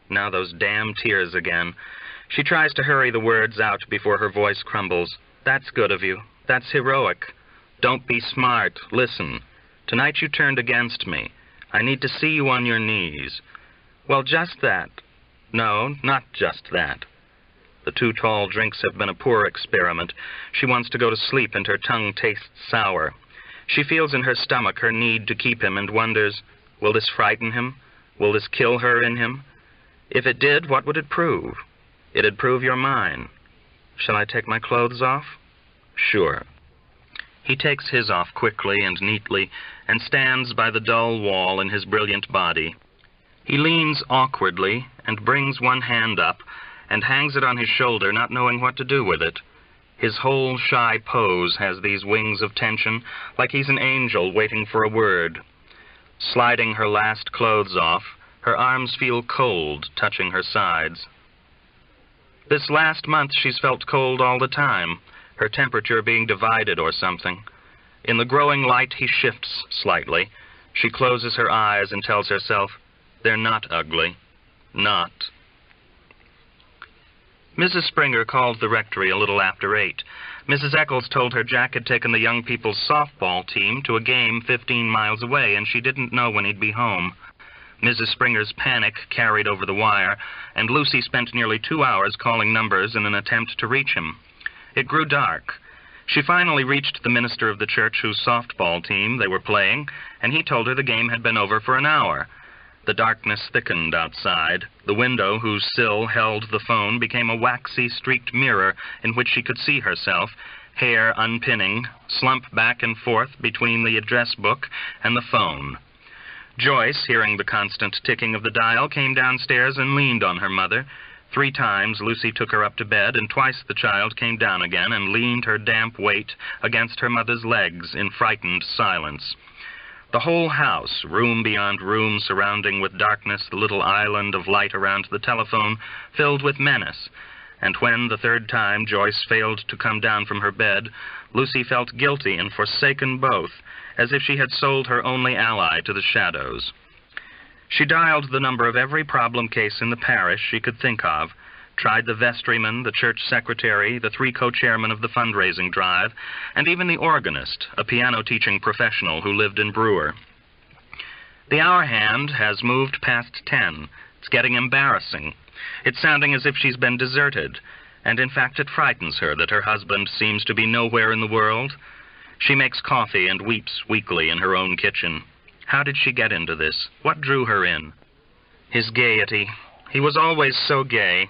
Now those damn tears again. She tries to hurry the words out before her voice crumbles. "That's good of you. That's heroic. Don't be smart. Listen. Tonight you turned against me. I need to see you on your knees." "Well, just that." "No, not just that." The 2 tall drinks have been a poor experiment. She wants to go to sleep and her tongue tastes sour. She feels in her stomach her need to keep him and wonders, will this frighten him? Will this kill her in him? If it did, what would it prove? It'd prove you're mine. Shall I take my clothes off? Sure. He takes his off quickly and neatly and stands by the dull wall in his brilliant body. He leans awkwardly and brings one hand up and hangs it on his shoulder, not knowing what to do with it. His whole shy pose has these wings of tension, like he's an angel waiting for a word. Sliding her last clothes off, her arms feel cold, touching her sides. This last month she's felt cold all the time, her temperature being divided or something. In the growing light he shifts slightly. She closes her eyes and tells herself, "They're not ugly. Not." Mrs. Springer called the rectory a little after 8. Mrs. Eccles told her Jack had taken the young people's softball team to a game 15 miles away, and she didn't know when he'd be home. Mrs. Springer's panic carried over the wire, and Lucy spent nearly 2 hours calling numbers in an attempt to reach him. It grew dark. She finally reached the minister of the church whose softball team they were playing, and he told her the game had been over for an hour. The darkness thickened outside. The window whose sill held the phone became a waxy, streaked mirror in which she could see herself, hair unpinning, slump back and forth between the address book and the phone. Joyce, hearing the constant ticking of the dial, came downstairs and leaned on her mother. 3 times Lucy took her up to bed, and twice the child came down again and leaned her damp weight against her mother's legs in frightened silence. The whole house, room beyond room, surrounding with darkness the little island of light around the telephone, filled with menace. And when, the 3rd time, Joyce failed to come down from her bed, Lucy felt guilty and forsaken both, as if she had sold her only ally to the shadows. She dialed the number of every problem case in the parish she could think of, tried the vestryman, the church secretary, the 3 co-chairmen of the fundraising drive, and even the organist, a piano-teaching professional who lived in Brewer. The hour hand has moved past 10. It's getting embarrassing. It's sounding as if she's been deserted, and in fact it frightens her that her husband seems to be nowhere in the world. She makes coffee and weeps weakly in her own kitchen. How did she get into this? What drew her in? His gaiety. He was always so gay.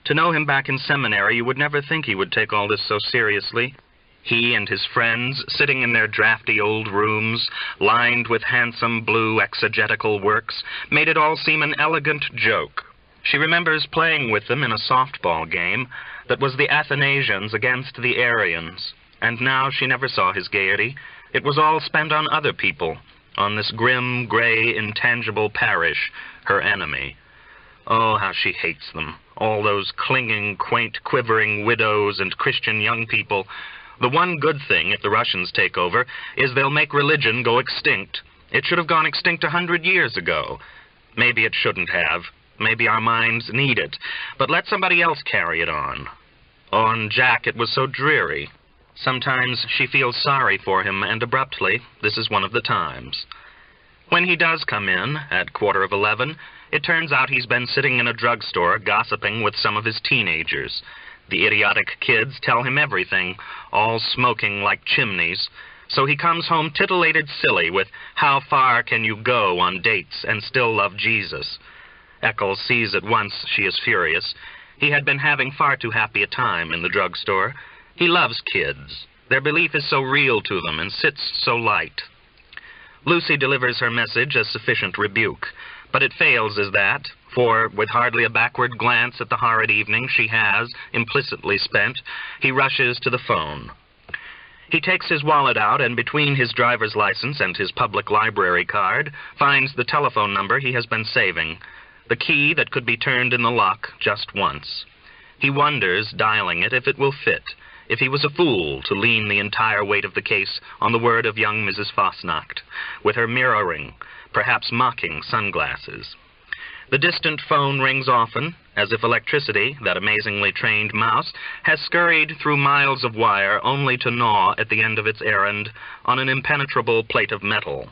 To know him back in seminary, you would never think he would take all this so seriously. He and his friends, sitting in their drafty old rooms, lined with handsome blue exegetical works, made it all seem an elegant joke. She remembers playing with them in a softball game that was the Athanasians against the Arians. And now she never saw his gaiety. It was all spent on other people, on this grim, gray, intangible parish, her enemy. Oh, how she hates them, all those clinging, quaint, quivering widows and Christian young people. The one good thing, if the Russians take over, is they'll make religion go extinct. It should have gone extinct 100 years ago. Maybe it shouldn't have. Maybe our minds need it. But let somebody else carry it on. On Jack, it was so dreary. Sometimes she feels sorry for him, and abruptly, this is one of the times. When he does come in, at 11:15, it turns out he's been sitting in a drugstore gossiping with some of his teenagers. The idiotic kids tell him everything, all smoking like chimneys. So he comes home titillated silly with, "How far can you go on dates and still love Jesus?" Eccles sees at once she is furious. He had been having far too happy a time in the drugstore. He loves kids. Their belief is so real to them and sits so light. Lucy delivers her message as sufficient rebuke, but it fails as that, for, with hardly a backward glance at the horrid evening she has, implicitly spent, he rushes to the phone. He takes his wallet out and, between his driver's license and his public library card, finds the telephone number he has been saving, the key that could be turned in the lock just once. He wonders, dialing it, if it will fit, if he was a fool to lean the entire weight of the case on the word of young Mrs. Fosnacht, with her mirroring, perhaps mocking sunglasses. The distant phone rings often, as if electricity, that amazingly trained mouse, has scurried through miles of wire only to gnaw at the end of its errand on an impenetrable plate of metal.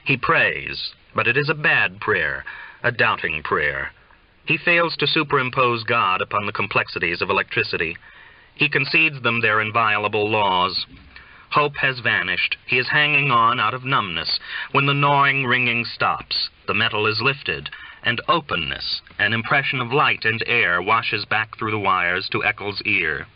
He prays, but it is a bad prayer, a doubting prayer. He fails to superimpose God upon the complexities of electricity. He concedes them their inviolable laws. Hope has vanished. He is hanging on out of numbness. When the gnawing ringing stops, the metal is lifted, and openness, an impression of light and air, washes back through the wires to Eccles' ear.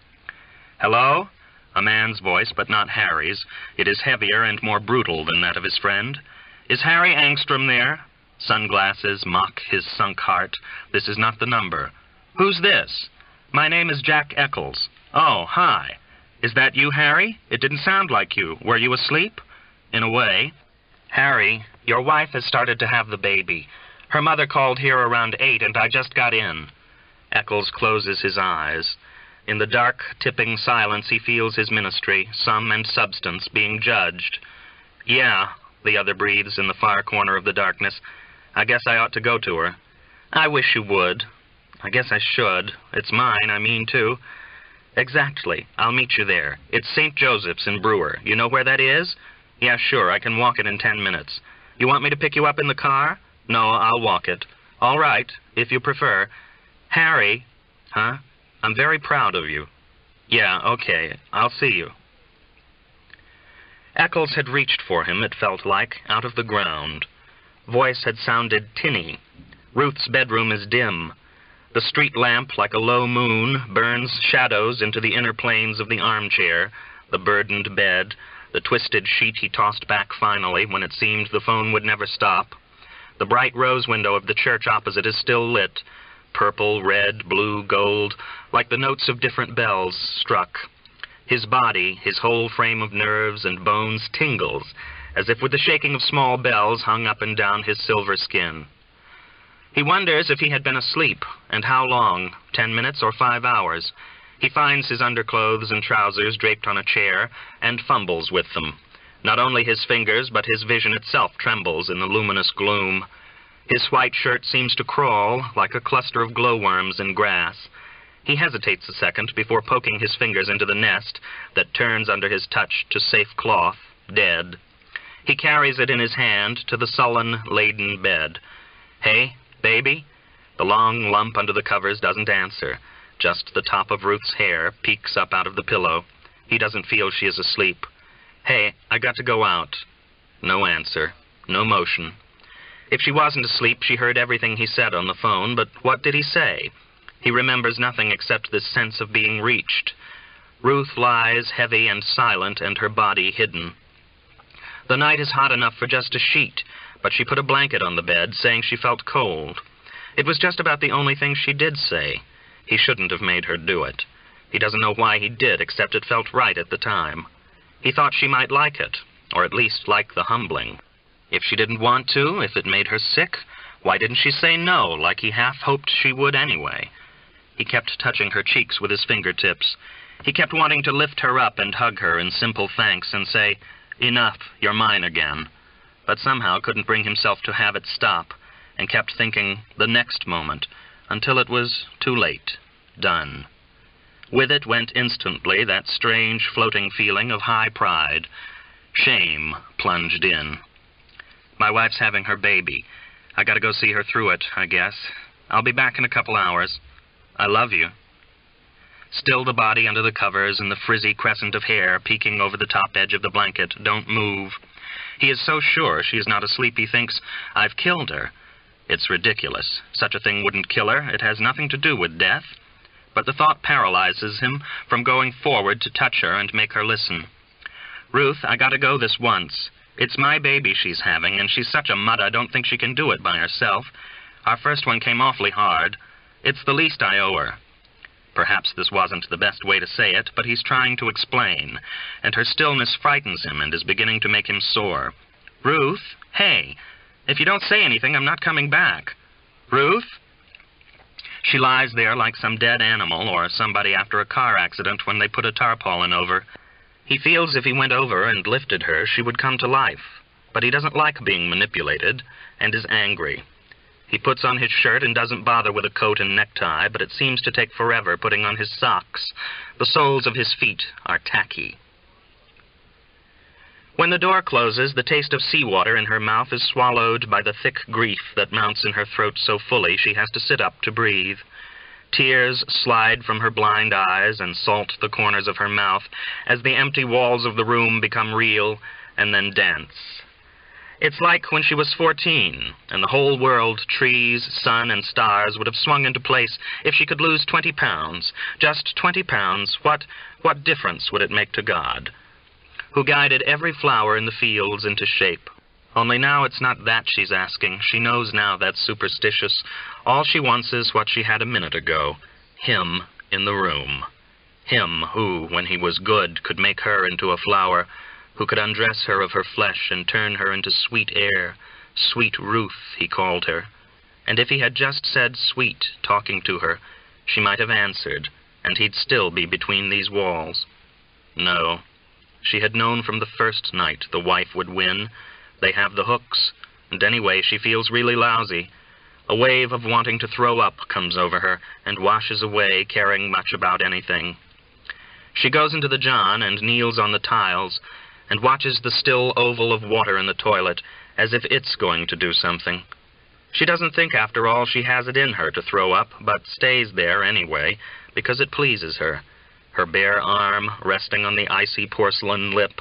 "Hello?" A man's voice, but not Harry's. It is heavier and more brutal than that of his friend. "Is Harry Angstrom there?" Sunglasses mock his sunk heart. This is not the number. "Who's this?" "My name is Jack Eccles." "Oh, hi. Is that you, Harry? It didn't sound like you. Were you asleep?" "In a way." "Harry, your wife has started to have the baby. Her mother called here around 8, and I just got in." Eccles closes his eyes. In the dark, tipping silence, he feels his ministry, sum and substance, being judged. "Yeah," the other breathes in the far corner of the darkness. "I guess I ought to go to her." "I wish you would." "I guess I should. It's mine, I mean to." "Exactly. I'll meet you there. It's St. Joseph's in Brewer. You know where that is?" "Yeah, sure. I can walk it in 10 minutes. You want me to pick you up in the car?" "No, I'll walk it." "All right, if you prefer." "Harry." "Huh? I'm very proud of you." "Yeah, okay. I'll see you." Eccles had reached for him, it felt like, out of the ground. Voice had sounded tinny. Ruth's bedroom is dim. The street lamp, like a low moon, burns shadows into the inner planes of the armchair, the burdened bed, the twisted sheet he tossed back finally when it seemed the phone would never stop. The bright rose window of the church opposite is still lit, purple, red, blue, gold, like the notes of different bells struck. His body, his whole frame of nerves and bones tingles, as if with the shaking of small bells hung up and down his silver skin. He wonders if he had been asleep, and how long, 10 minutes or 5 hours. He finds his underclothes and trousers draped on a chair, and fumbles with them. Not only his fingers, but his vision itself trembles in the luminous gloom. His white shirt seems to crawl like a cluster of glowworms in grass. He hesitates a second before poking his fingers into the nest that turns under his touch to safe cloth, dead. He carries it in his hand to the sullen, laden bed. "Hey, baby?" The long lump under the covers doesn't answer. Just the top of Ruth's hair peeks up out of the pillow. He doesn't feel she is asleep. "Hey, I got to go out." No answer. No motion. If she wasn't asleep, she heard everything he said on the phone, but what did he say? He remembers nothing except this sense of being reached. Ruth lies heavy and silent, and her body hidden. The night is hot enough for just a sheet, but she put a blanket on the bed, saying she felt cold. It was just about the only thing she did say. He shouldn't have made her do it. He doesn't know why he did, except it felt right at the time. He thought she might like it, or at least like the humbling. If she didn't want to, if it made her sick, why didn't she say no, like he half hoped she would anyway? He kept touching her cheeks with his fingertips. He kept wanting to lift her up and hug her in simple thanks and say, "Enough, you're mine again," but somehow couldn't bring himself to have it stop, and kept thinking the next moment, until it was too late, done. With it went instantly that strange floating feeling of high pride. Shame plunged in. "My wife's having her baby. I gotta go see her through it, I guess. I'll be back in a couple hours. I love you." Still the body under the covers and the frizzy crescent of hair peeking over the top edge of the blanket don't move. He is so sure she is not asleep he thinks, "I've killed her." It's ridiculous. Such a thing wouldn't kill her. It has nothing to do with death. But the thought paralyzes him from going forward to touch her and make her listen. "Ruth, I gotta go this once. It's my baby she's having, and she's such a mutt I don't think she can do it by herself. Our first one came awfully hard. It's the least I owe her." Perhaps this wasn't the best way to say it, but he's trying to explain, and her stillness frightens him and is beginning to make him sore. "Ruth, hey, if you don't say anything, I'm not coming back. Ruth?" She lies there like some dead animal or somebody after a car accident when they put a tarpaulin over. He feels if he went over and lifted her, she would come to life, but he doesn't like being manipulated and is angry. He puts on his shirt and doesn't bother with a coat and necktie, but it seems to take forever putting on his socks. The soles of his feet are tacky. When the door closes, the taste of seawater in her mouth is swallowed by the thick grief that mounts in her throat so fully she has to sit up to breathe. Tears slide from her blind eyes and salt the corners of her mouth as the empty walls of the room become real and then dance. It's like when she was 14, and the whole world, trees, sun, and stars, would have swung into place if she could lose 20 pounds. Just 20 pounds. What difference would it make to God, who guided every flower in the fields into shape? Only now it's not that she's asking. She knows now that's superstitious. All she wants is what she had a minute ago. Him in the room. Him who, when he was good, could make her into a flower, who could undress her of her flesh and turn her into sweet air. Sweet Ruth, he called her. And if he had just said sweet, talking to her, she might have answered, and he'd still be between these walls. No. She had known from the first night the wife would win. They have the hooks, and anyway she feels really lousy. A wave of wanting to throw up comes over her and washes away, caring much about anything. She goes into the john and kneels on the tiles and watches the still oval of water in the toilet as if it's going to do something. She doesn't think, after all, she has it in her to throw up, but stays there anyway because it pleases her. Her bare arm resting on the icy porcelain lip,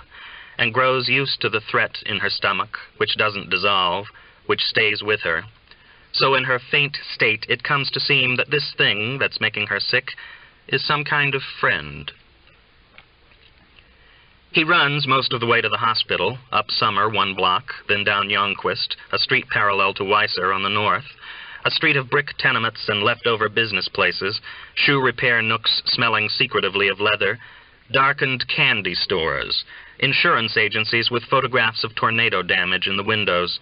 and grows used to the threat in her stomach, which doesn't dissolve, which stays with her. So in her faint state it comes to seem that this thing that's making her sick is some kind of friend. He runs most of the way to the hospital, up Summer 1 block, then down Youngquist, a street parallel to Weiser on the north, a street of brick tenements and leftover business places, shoe repair nooks smelling secretively of leather, darkened candy stores, insurance agencies with photographs of tornado damage in the windows,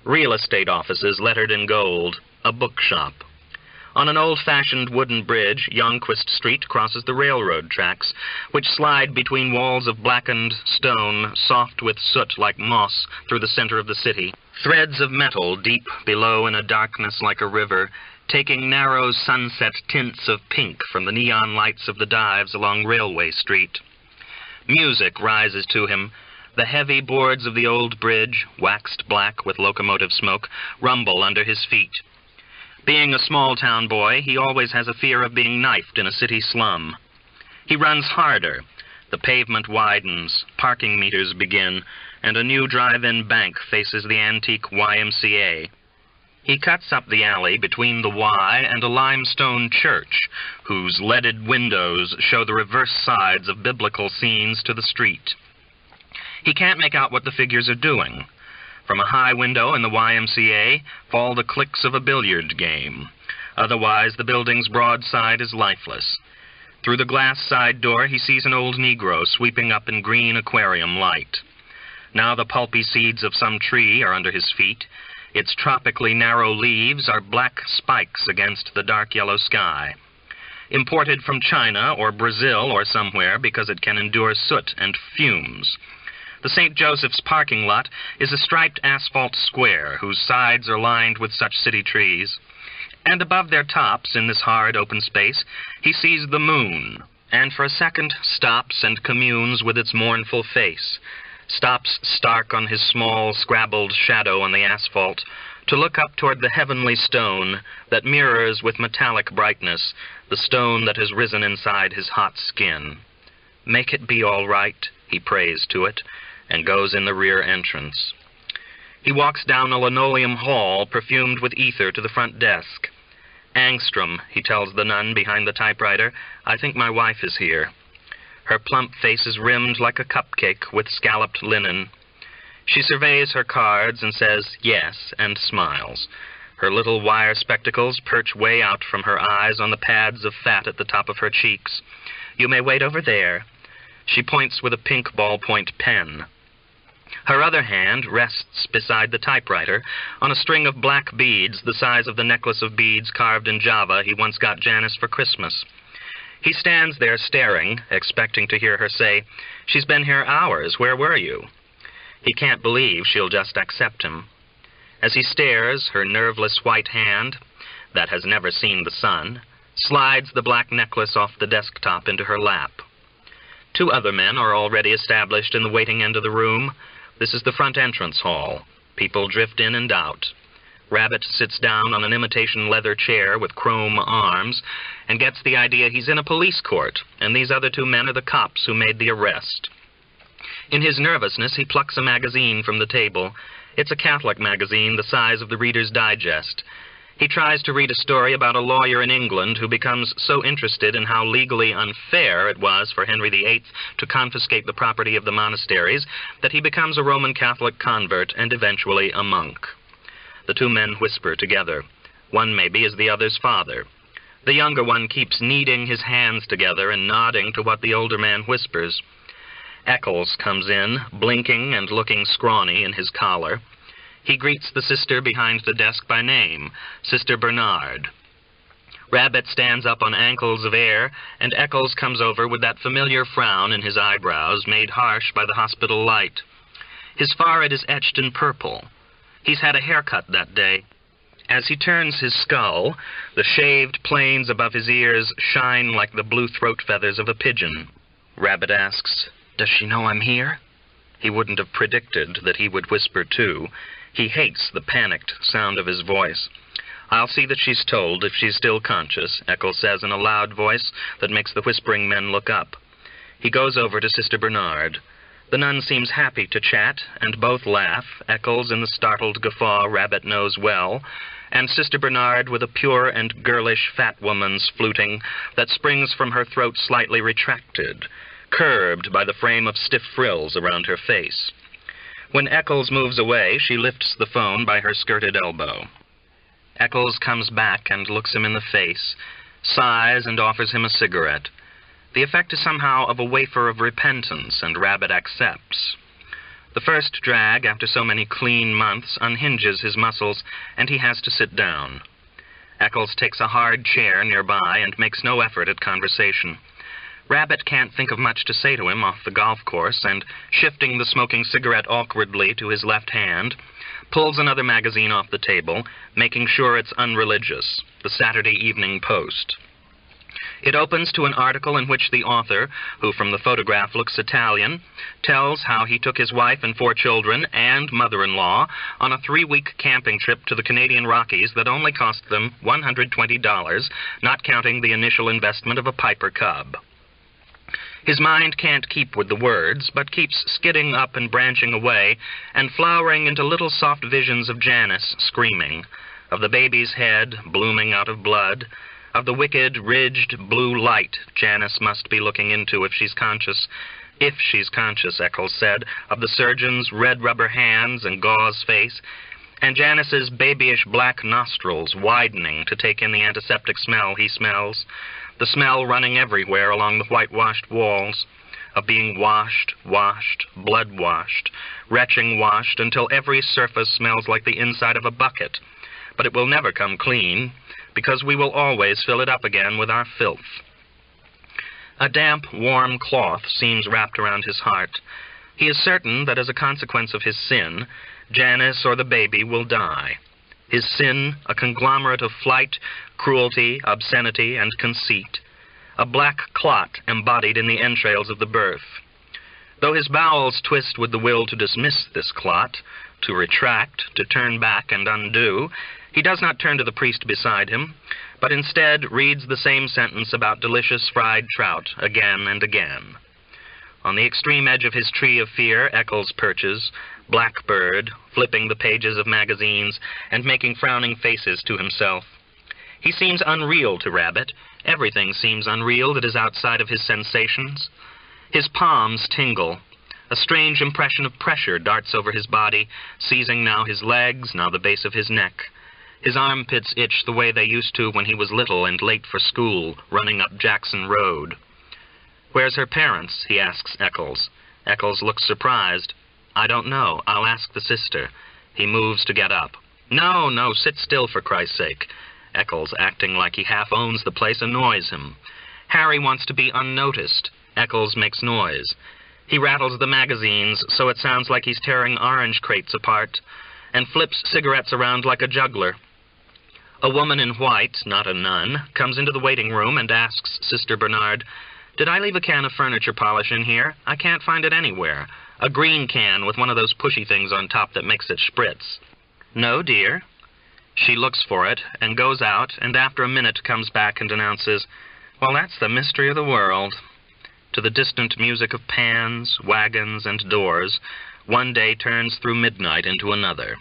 real estate offices lettered in gold, a bookshop. On an old-fashioned wooden bridge, Youngquist Street crosses the railroad tracks, which slide between walls of blackened stone, soft with soot like moss, through the center of the city. Threads of metal deep below in a darkness like a river, taking narrow sunset tints of pink from the neon lights of the dives along Railway Street. Music rises to him. The heavy boards of the old bridge, waxed black with locomotive smoke, rumble under his feet. Being a small-town boy, he always has a fear of being knifed in a city slum. He runs harder. The pavement widens, parking meters begin, and a new drive-in bank faces the antique YMCA. He cuts up the alley between the Y and a limestone church, whose leaded windows show the reverse sides of biblical scenes to the street. He can't make out what the figures are doing. From a high window in the YMCA fall the clicks of a billiard game. Otherwise, the building's broad side is lifeless. Through the glass side door, he sees an old Negro sweeping up in green aquarium light. Now the pulpy seeds of some tree are under his feet. Its tropically narrow leaves are black spikes against the dark yellow sky. Imported from China or Brazil or somewhere because it can endure soot and fumes. The St. Joseph's parking lot is a striped asphalt square whose sides are lined with such city trees. And above their tops, in this hard open space, he sees the moon, and for a second stops and communes with its mournful face. Stops stark on his small, scrabbled shadow on the asphalt, to look up toward the heavenly stone that mirrors with metallic brightness the stone that has risen inside his hot skin. Make it be all right, he prays to it, and goes in the rear entrance. He walks down a linoleum hall perfumed with ether to the front desk. Angstrom, he tells the nun behind the typewriter, I think my wife is here. Her plump face is rimmed like a cupcake with scalloped linen. She surveys her cards and says yes and smiles. Her little wire spectacles perch way out from her eyes on the pads of fat at the top of her cheeks. You may wait over there. She points with a pink ballpoint pen. Her other hand rests beside the typewriter on a string of black beads the size of the necklace of beads carved in Java he once got Janice for Christmas. He stands there staring, expecting to hear her say, She's been here hours. Where were you? He can't believe she'll just accept him. As he stares, her nerveless white hand, that has never seen the sun, slides the black necklace off the desktop into her lap. Two other men are already established in the waiting end of the room. This is the front entrance hall. People drift in and out. Rabbit sits down on an imitation leather chair with chrome arms and gets the idea he's in a police court, and these other two men are the cops who made the arrest. In his nervousness, he plucks a magazine from the table. It's a Catholic magazine the size of the Reader's Digest. He tries to read a story about a lawyer in England who becomes so interested in how legally unfair it was for Henry VIII to confiscate the property of the monasteries that he becomes a Roman Catholic convert and eventually a monk. The two men whisper together. One maybe is the other's father. The younger one keeps kneading his hands together and nodding to what the older man whispers. Eccles comes in, blinking and looking scrawny in his collar. He greets the sister behind the desk by name, Sister Bernard. Rabbit stands up on ankles of air, and Eccles comes over with that familiar frown in his eyebrows made harsh by the hospital light. His forehead is etched in purple. He's had a haircut that day. As he turns his skull, the shaved planes above his ears shine like the blue throat feathers of a pigeon. Rabbit asks, Does she know I'm here? He wouldn't have predicted that he would whisper too. He hates the panicked sound of his voice. I'll see that she's told if she's still conscious, Eccles says in a loud voice that makes the whispering men look up. He goes over to Sister Bernard. The nun seems happy to chat, and both laugh, Eccles in the startled guffaw Rabbit knows well, and Sister Bernard with a pure and girlish fat woman's fluting that springs from her throat slightly retracted, curbed by the frame of stiff frills around her face. When Eccles moves away, she lifts the phone by her skirted elbow. Eccles comes back and looks him in the face, sighs and offers him a cigarette. The effect is somehow of a wafer of repentance, and Rabbit accepts. The first drag, after so many clean months, unhinges his muscles, and he has to sit down. Eccles takes a hard chair nearby and makes no effort at conversation. Rabbit can't think of much to say to him off the golf course, and, shifting the smoking cigarette awkwardly to his left hand, pulls another magazine off the table, making sure it's unreligious, the Saturday Evening Post. It opens to an article in which the author, who from the photograph looks Italian, tells how he took his wife and 4 children and mother-in-law on a 3-week camping trip to the Canadian Rockies that only cost them $120, not counting the initial investment of a Piper Cub. His mind can't keep with the words, but keeps skidding up and branching away and flowering into little soft visions of Janice screaming, of the baby's head blooming out of blood, of the wicked, ridged blue light Janice must be looking into if she's conscious, Eccles said, of the surgeon's red rubber hands and gauze face, and Janice's babyish black nostrils widening to take in the antiseptic smell he smells, the smell running everywhere along the whitewashed walls, of being washed, blood-washed, retching-washed, until every surface smells like the inside of a bucket. But it will never come clean, because we will always fill it up again with our filth. A damp, warm cloth seems wrapped around his heart. He is certain that as a consequence of his sin, Janice or the baby will die. His sin, a conglomerate of flight, cruelty, obscenity, and conceit. A black clot embodied in the entrails of the birth. Though his bowels twist with the will to dismiss this clot, to retract, to turn back and undo, he does not turn to the priest beside him, but instead reads the same sentence about delicious fried trout again and again. On the extreme edge of his tree of fear, Eccles perches, blackbird, flipping the pages of magazines and making frowning faces to himself. He seems unreal to Rabbit. Everything seems unreal that is outside of his sensations. His palms tingle. A strange impression of pressure darts over his body, seizing now his legs, now the base of his neck. His armpits itch the way they used to when he was little and late for school, running up Jackson Road. "Where's her parents?" he asks Eccles. Eccles looks surprised. "I don't know. I'll ask the sister." He moves to get up. No, sit still for Christ's sake." Eccles, acting like he half owns the place, annoys him. Harry wants to be unnoticed. Eccles makes noise. He rattles the magazines so it sounds like he's tearing orange crates apart, and flips cigarettes around like a juggler. A woman in white, not a nun, comes into the waiting room and asks Sister Bernard, "Did I leave a can of furniture polish in here? I can't find it anywhere. A green can with one of those pushy things on top that makes it spritz." "No, dear." She looks for it and goes out, and after a minute comes back and announces, "Well, that's the mystery of the world." To the distant music of pans, wagons, and doors, one day turns through midnight into another.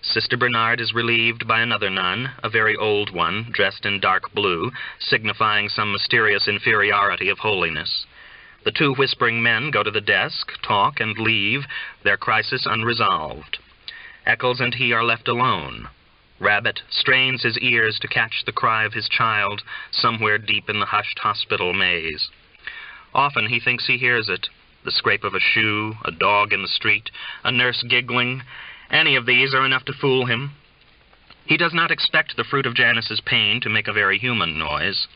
Sister Bernard is relieved by another nun, a very old one, dressed in dark blue, signifying some mysterious inferiority of holiness. The 2 whispering men go to the desk, talk, and leave, their crisis unresolved. Eccles and he are left alone. Rabbit strains his ears to catch the cry of his child somewhere deep in the hushed hospital maze. Often he thinks he hears it, the scrape of a shoe, a dog in the street, a nurse giggling. Any of these are enough to fool him. He does not expect the fruit of Janice's pain to make a very human noise.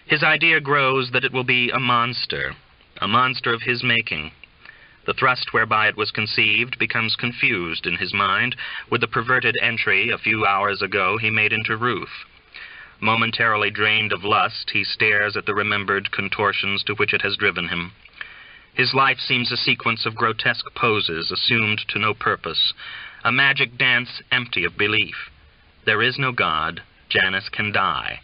His idea grows that it will be a monster of his making. The thrust whereby it was conceived becomes confused in his mind with the perverted entry a few hours ago he made into Ruth. Momentarily drained of lust, he stares at the remembered contortions to which it has driven him. His life seems a sequence of grotesque poses assumed to no purpose, a magic dance empty of belief. There is no God. Janice can die.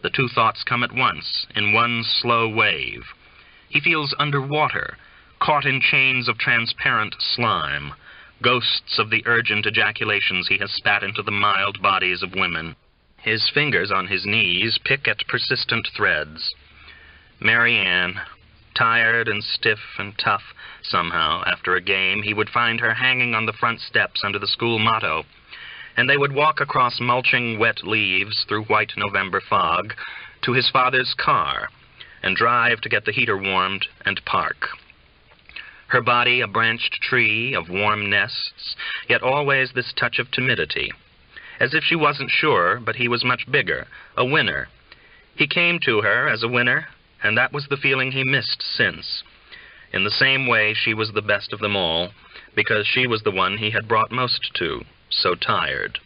The 2 thoughts come at once, in one slow wave. He feels underwater, caught in chains of transparent slime, ghosts of the urgent ejaculations he has spat into the mild bodies of women. His fingers on his knees pick at persistent threads. Mary Ann, tired and stiff and tough, somehow, after a game, he would find her hanging on the front steps under the school motto, and they would walk across mulching wet leaves through white November fog to his father's car, and drive to get the heater warmed and park. Her body a branched tree of warm nests, yet always this touch of timidity, as if she wasn't sure, but he was much bigger, a winner. He came to her as a winner, and that was the feeling he missed since. In the same way, she was the best of them all, because she was the one he had brought most to, so tired.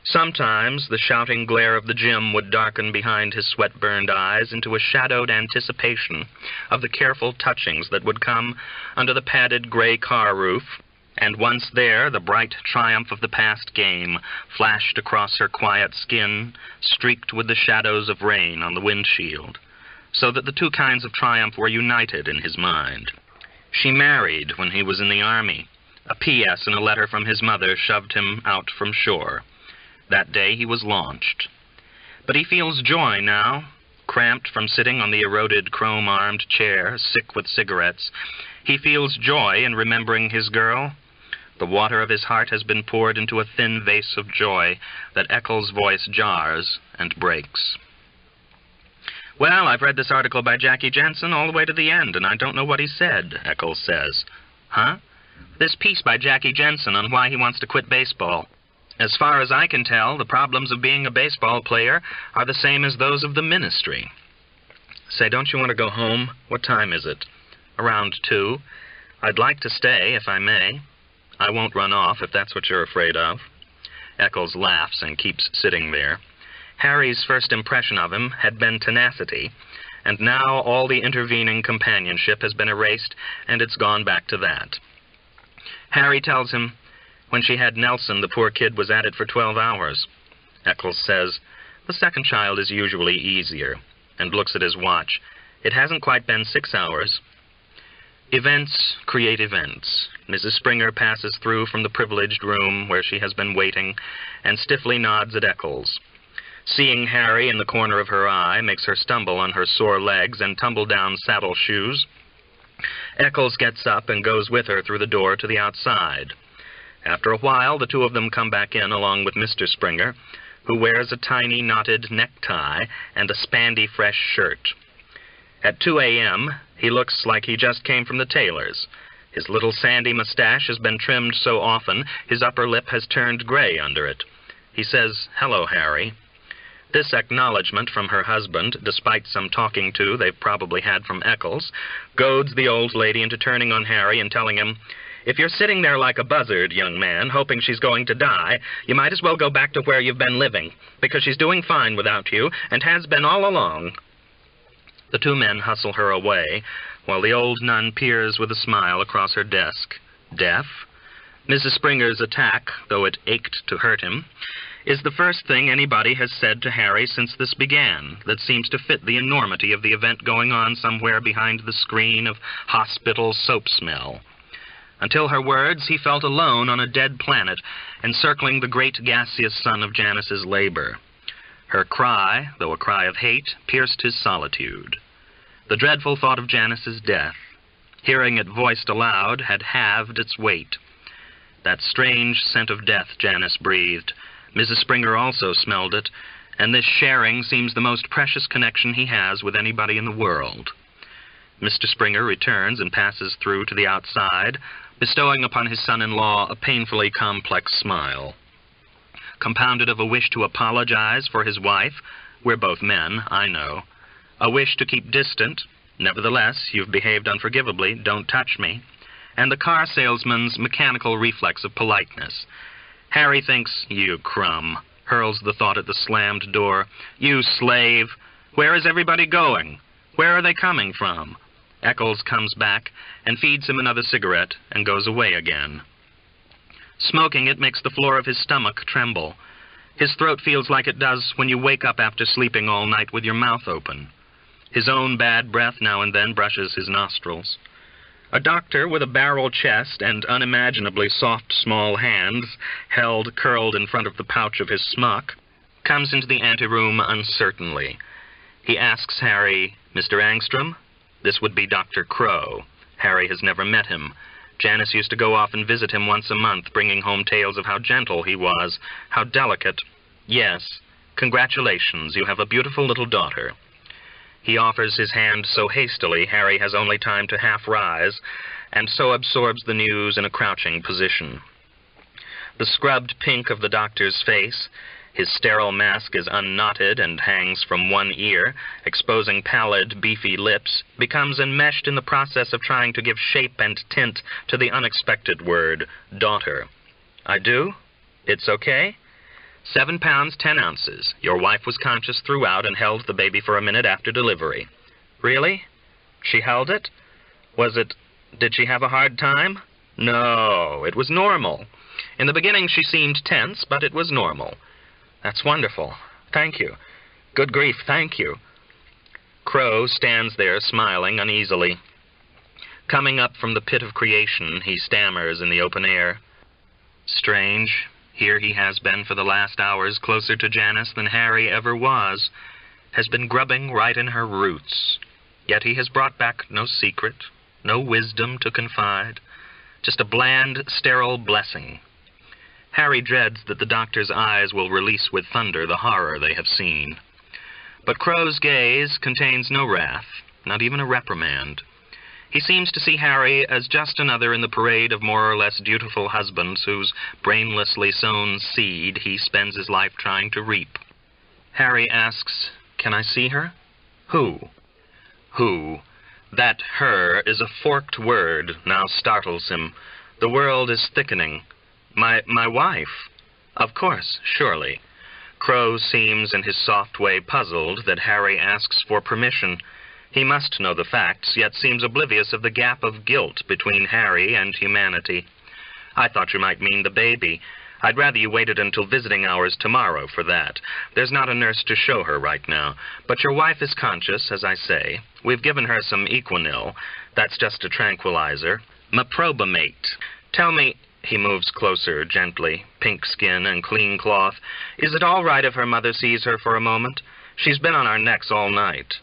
Sometimes the shouting glare of the gym would darken behind his sweat-burned eyes into a shadowed anticipation of the careful touchings that would come under the padded gray car roof, and once there, the bright triumph of the past game flashed across her quiet skin, streaked with the shadows of rain on the windshield, so that the two kinds of triumph were united in his mind. She married when he was in the army. A P.S. in a letter from his mother shoved him out from shore. That day he was launched. But he feels joy now, cramped from sitting on the eroded chrome-armed chair, sick with cigarettes. He feels joy in remembering his girl. The water of his heart has been poured into a thin vase of joy that Eccles' voice jars and breaks. "Well, I've read this article by Jackie Jensen all the way to the end, and I don't know what he said," Eccles says. "Huh? This piece by Jackie Jensen on why he wants to quit baseball. As far as I can tell, the problems of being a baseball player are the same as those of the ministry." "Say, don't you want to go home? What time is it?" "Around 2. I'd like to stay, if I may." "I won't run off, if that's what you're afraid of." Eccles laughs and keeps sitting there. Harry's first impression of him had been tenacity, and now all the intervening companionship has been erased, and it's gone back to that. Harry tells him, "When she had Nelson, the poor kid was at it for 12 hours. Eccles says, "The second child is usually easier," and looks at his watch. "It hasn't quite been 6 hours." Events create events. Mrs. Springer passes through from the privileged room where she has been waiting, and stiffly nods at Eccles. Seeing Harry in the corner of her eye makes her stumble on her sore legs and tumble down saddle shoes. Eccles gets up and goes with her through the door to the outside. After a while, the two of them come back in along with Mr. Springer, who wears a tiny knotted necktie and a spandy fresh shirt. At 2 a.m., he looks like he just came from the tailor's. His little sandy mustache has been trimmed so often his upper lip has turned gray under it. He says, "Hello, Harry." This acknowledgment from her husband, despite some talking to they've probably had from Eccles, goads the old lady into turning on Harry and telling him, "If you're sitting there like a buzzard, young man, hoping she's going to die, you might as well go back to where you've been living, because she's doing fine without you, and has been all along." The two men hustle her away, while the old nun peers with a smile across her desk. Deaf? Mrs. Springer's attack, though it ached to hurt him, is the first thing anybody has said to Harry since this began, that seems to fit the enormity of the event going on somewhere behind the screen of hospital soap smell. Until her words, he felt alone on a dead planet, encircling the great gaseous sun of Janice's labor. Her cry, though a cry of hate, pierced his solitude. The dreadful thought of Janice's death, hearing it voiced aloud, had halved its weight. That strange scent of death Janice breathed. Mrs. Springer also smelled it, and this sharing seems the most precious connection he has with anybody in the world. Mr. Springer returns and passes through to the outside, bestowing upon his son-in-law a painfully complex smile. Compounded of a wish to apologize for his wife, we're both men, I know, a wish to keep distant, nevertheless, you've behaved unforgivably, don't touch me, and the car salesman's mechanical reflex of politeness. Harry thinks, "You crumb," hurls the thought at the slammed door. "You slave! Where is everybody going? Where are they coming from?" Eccles comes back and feeds him another cigarette and goes away again. Smoking it makes the floor of his stomach tremble. His throat feels like it does when you wake up after sleeping all night with your mouth open. His own bad breath now and then brushes his nostrils. A doctor with a barrel chest and unimaginably soft small hands, held curled in front of the pouch of his smock, comes into the anteroom uncertainly. He asks Harry, "Mr. Angstrom?" This would be Dr. Crow. Harry has never met him. Janice used to go off and visit him once a month, bringing home tales of how gentle he was, how delicate. "Yes. Congratulations, you have a beautiful little daughter." He offers his hand so hastily Harry has only time to half rise, and so absorbs the news in a crouching position. The scrubbed pink of the doctor's face, His sterile mask is unknotted and hangs from one ear, exposing pallid, beefy lips, becomes enmeshed in the process of trying to give shape and tint to the unexpected word, daughter. I do? It's okay? 7 pounds, 10 ounces. Your wife was conscious throughout and held the baby for a minute after delivery. Really? She held it? Did she have a hard time? No, it was normal. In the beginning she seemed tense, but it was normal. That's wonderful. Thank you. Good grief, thank you. Crow stands there smiling uneasily. Coming up from the pit of creation, he stammers in the open air. Strange. Here he has been for the last hours, closer to Janice than Harry ever was. Has been grubbing right in her roots. Yet he has brought back no secret, no wisdom to confide. Just a bland, sterile blessing. Harry dreads that the doctor's eyes will release with thunder the horror they have seen. But Crow's gaze contains no wrath, not even a reprimand. He seems to see Harry as just another in the parade of more or less dutiful husbands whose brainlessly sown seed he spends his life trying to reap. Harry asks, "Can I see her?" Who? Who? That her is a forked word, now startles him. The world is thickening. My wife? Of course, surely. Crow seems in his soft way puzzled that Harry asks for permission. He must know the facts, yet seems oblivious of the gap of guilt between Harry and humanity. I thought you might mean the baby. I'd rather you waited until visiting hours tomorrow for that. There's not a nurse to show her right now. But your wife is conscious, as I say. We've given her some Equinil. That's just a tranquilizer. Meprobamate. Tell me... He moves closer, gently, pink skin and clean cloth. Is it all right if her mother sees her for a moment? She's been on our necks all night.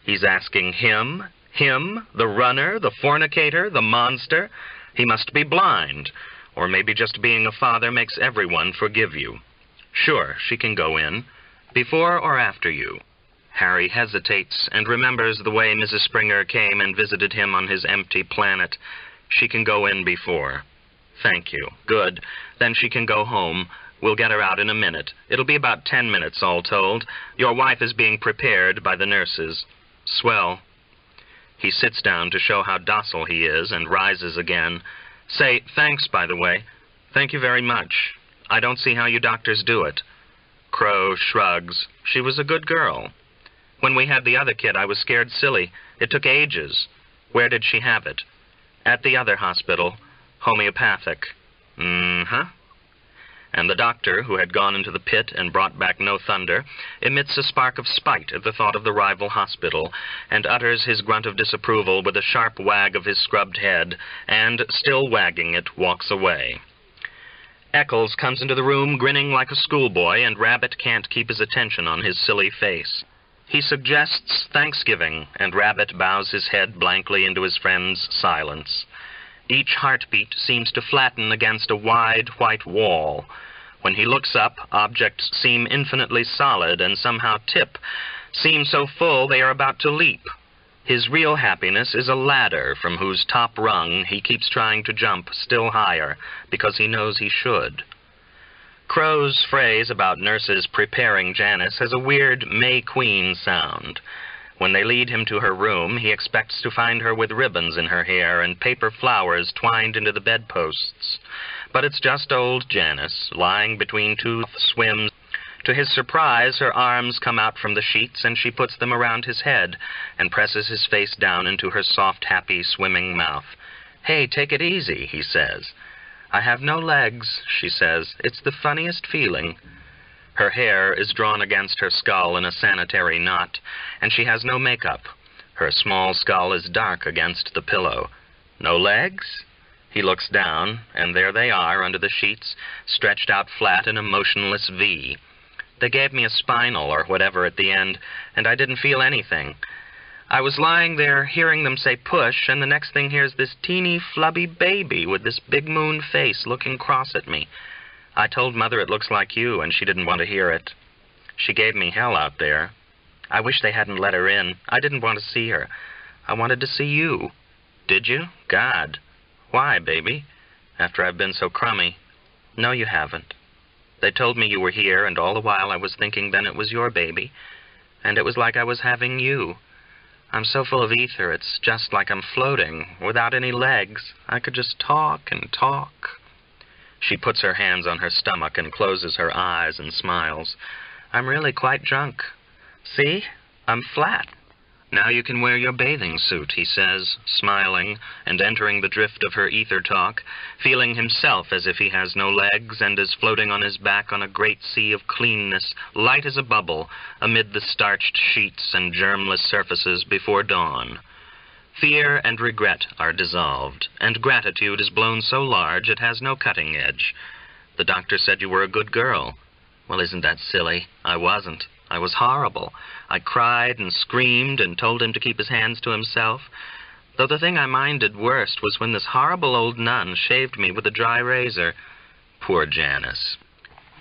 He's asking him? Him? The runner? The fornicator? The monster? He must be blind. Or maybe just being a father makes everyone forgive you. Sure, she can go in. Before or after you? Harry hesitates and remembers the way Mrs. Springer came and visited him on his empty planet. She can go in before. Thank you. Good. Then she can go home. We'll get her out in a minute. It'll be about 10 minutes, all told. Your wife is being prepared by the nurses. Swell. He sits down to show how docile he is and rises again. Say, thanks, by the way. Thank you very much. I don't see how you doctors do it. Crow shrugs. She was a good girl. When we had the other kid, I was scared silly. It took ages. Where did she have it? At the other hospital. Homeopathic. Mm-huh. And the doctor, who had gone into the pit and brought back no thunder, emits a spark of spite at the thought of the rival hospital, and utters his grunt of disapproval with a sharp wag of his scrubbed head, and, still wagging it, walks away. Eccles comes into the room grinning like a schoolboy, and Rabbit can't keep his attention on his silly face. He suggests Thanksgiving, and Rabbit bows his head blankly into his friend's silence. Each heartbeat seems to flatten against a wide, white wall. When he looks up, objects seem infinitely solid and somehow tip, seem so full they are about to leap. His real happiness is a ladder from whose top rung he keeps trying to jump still higher, because he knows he should. Crow's phrase about nurses preparing Janice has a weird May Queen sound. When they lead him to her room, he expects to find her with ribbons in her hair and paper flowers twined into the bedposts. But it's just old Janice, lying between two swims. To his surprise, her arms come out from the sheets, and she puts them around his head and presses his face down into her soft, happy, swimming mouth. "Hey, take it easy," he says. "I have no legs," she says. "It's the funniest feeling." Her hair is drawn against her skull in a sanitary knot, and she has no makeup. Her small skull is dark against the pillow. No legs? He looks down, and there they are under the sheets, stretched out flat in a motionless V. They gave me a spinal or whatever at the end, and I didn't feel anything. I was lying there hearing them say push, and the next thing here's this teeny, flubby baby with this big moon face looking cross at me. I told Mother it looks like you, and she didn't want to hear it. She gave me hell out there. I wish they hadn't let her in. I didn't want to see her. I wanted to see you. Did you? God. Why, baby? After I've been so crummy. No, you haven't. They told me you were here, and all the while I was thinking then it was your baby. And it was like I was having you. I'm so full of ether, it's just like I'm floating, without any legs. I could just talk and talk. She puts her hands on her stomach and closes her eyes and smiles. I'm really quite drunk. See? I'm flat. Now you can wear your bathing suit, he says, smiling and entering the drift of her ether talk, feeling himself as if he has no legs and is floating on his back on a great sea of cleanness, light as a bubble, amid the starched sheets and germless surfaces before dawn. Fear and regret are dissolved, and gratitude is blown so large it has no cutting edge. The doctor said you were a good girl. Well, isn't that silly? I wasn't. I was horrible. I cried and screamed and told him to keep his hands to himself, though the thing I minded worst was when this horrible old nun shaved me with a dry razor. Poor Janice.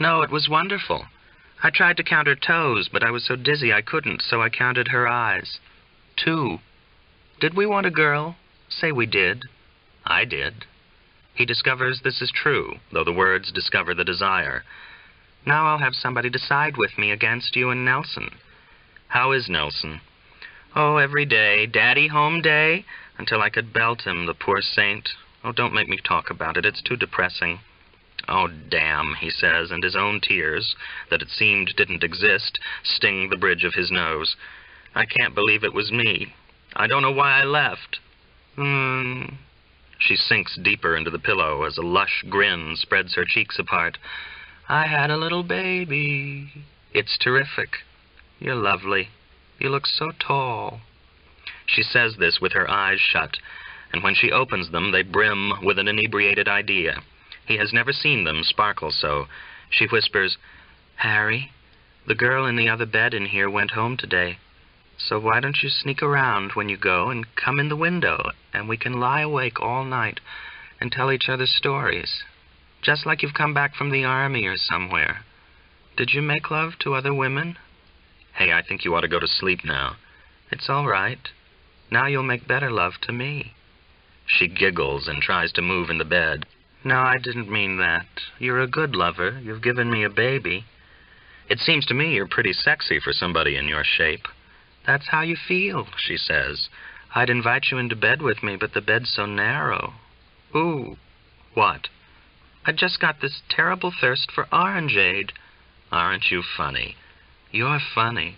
No, it was wonderful. I tried to count her toes, but I was so dizzy I couldn't, so I counted her eyes. 2. Did we want a girl? Say we did. I did. He discovers this is true, though the words discover the desire. Now I'll have somebody to side with me against you and Nelson. How is Nelson? Oh, every day. Daddy home day? Until I could belt him, the poor saint. Oh, don't make me talk about it. It's too depressing. Oh, damn, he says, and his own tears, that it seemed didn't exist, sting the bridge of his nose. I can't believe it was me. I don't know why I left. She sinks deeper into the pillow as a lush grin spreads her cheeks apart. I had a little baby. It's terrific. You're lovely. You look so tall. She says this with her eyes shut, and when she opens them, they brim with an inebriated idea. He has never seen them sparkle so. She whispers, Harry, the girl in the other bed in here went home today. So why don't you sneak around when you go and come in the window, and we can lie awake all night and tell each other stories. Just like you've come back from the army or somewhere. Did you make love to other women? Hey, I think you ought to go to sleep now. It's all right. Now you'll make better love to me. She giggles and tries to move in the bed. No, I didn't mean that. You're a good lover. You've given me a baby. It seems to me you're pretty sexy for somebody in your shape. That's how you feel, she says. I'd invite you into bed with me, but the bed's so narrow. Ooh. What? I just got this terrible thirst for orangeade. Aren't you funny? You're funny.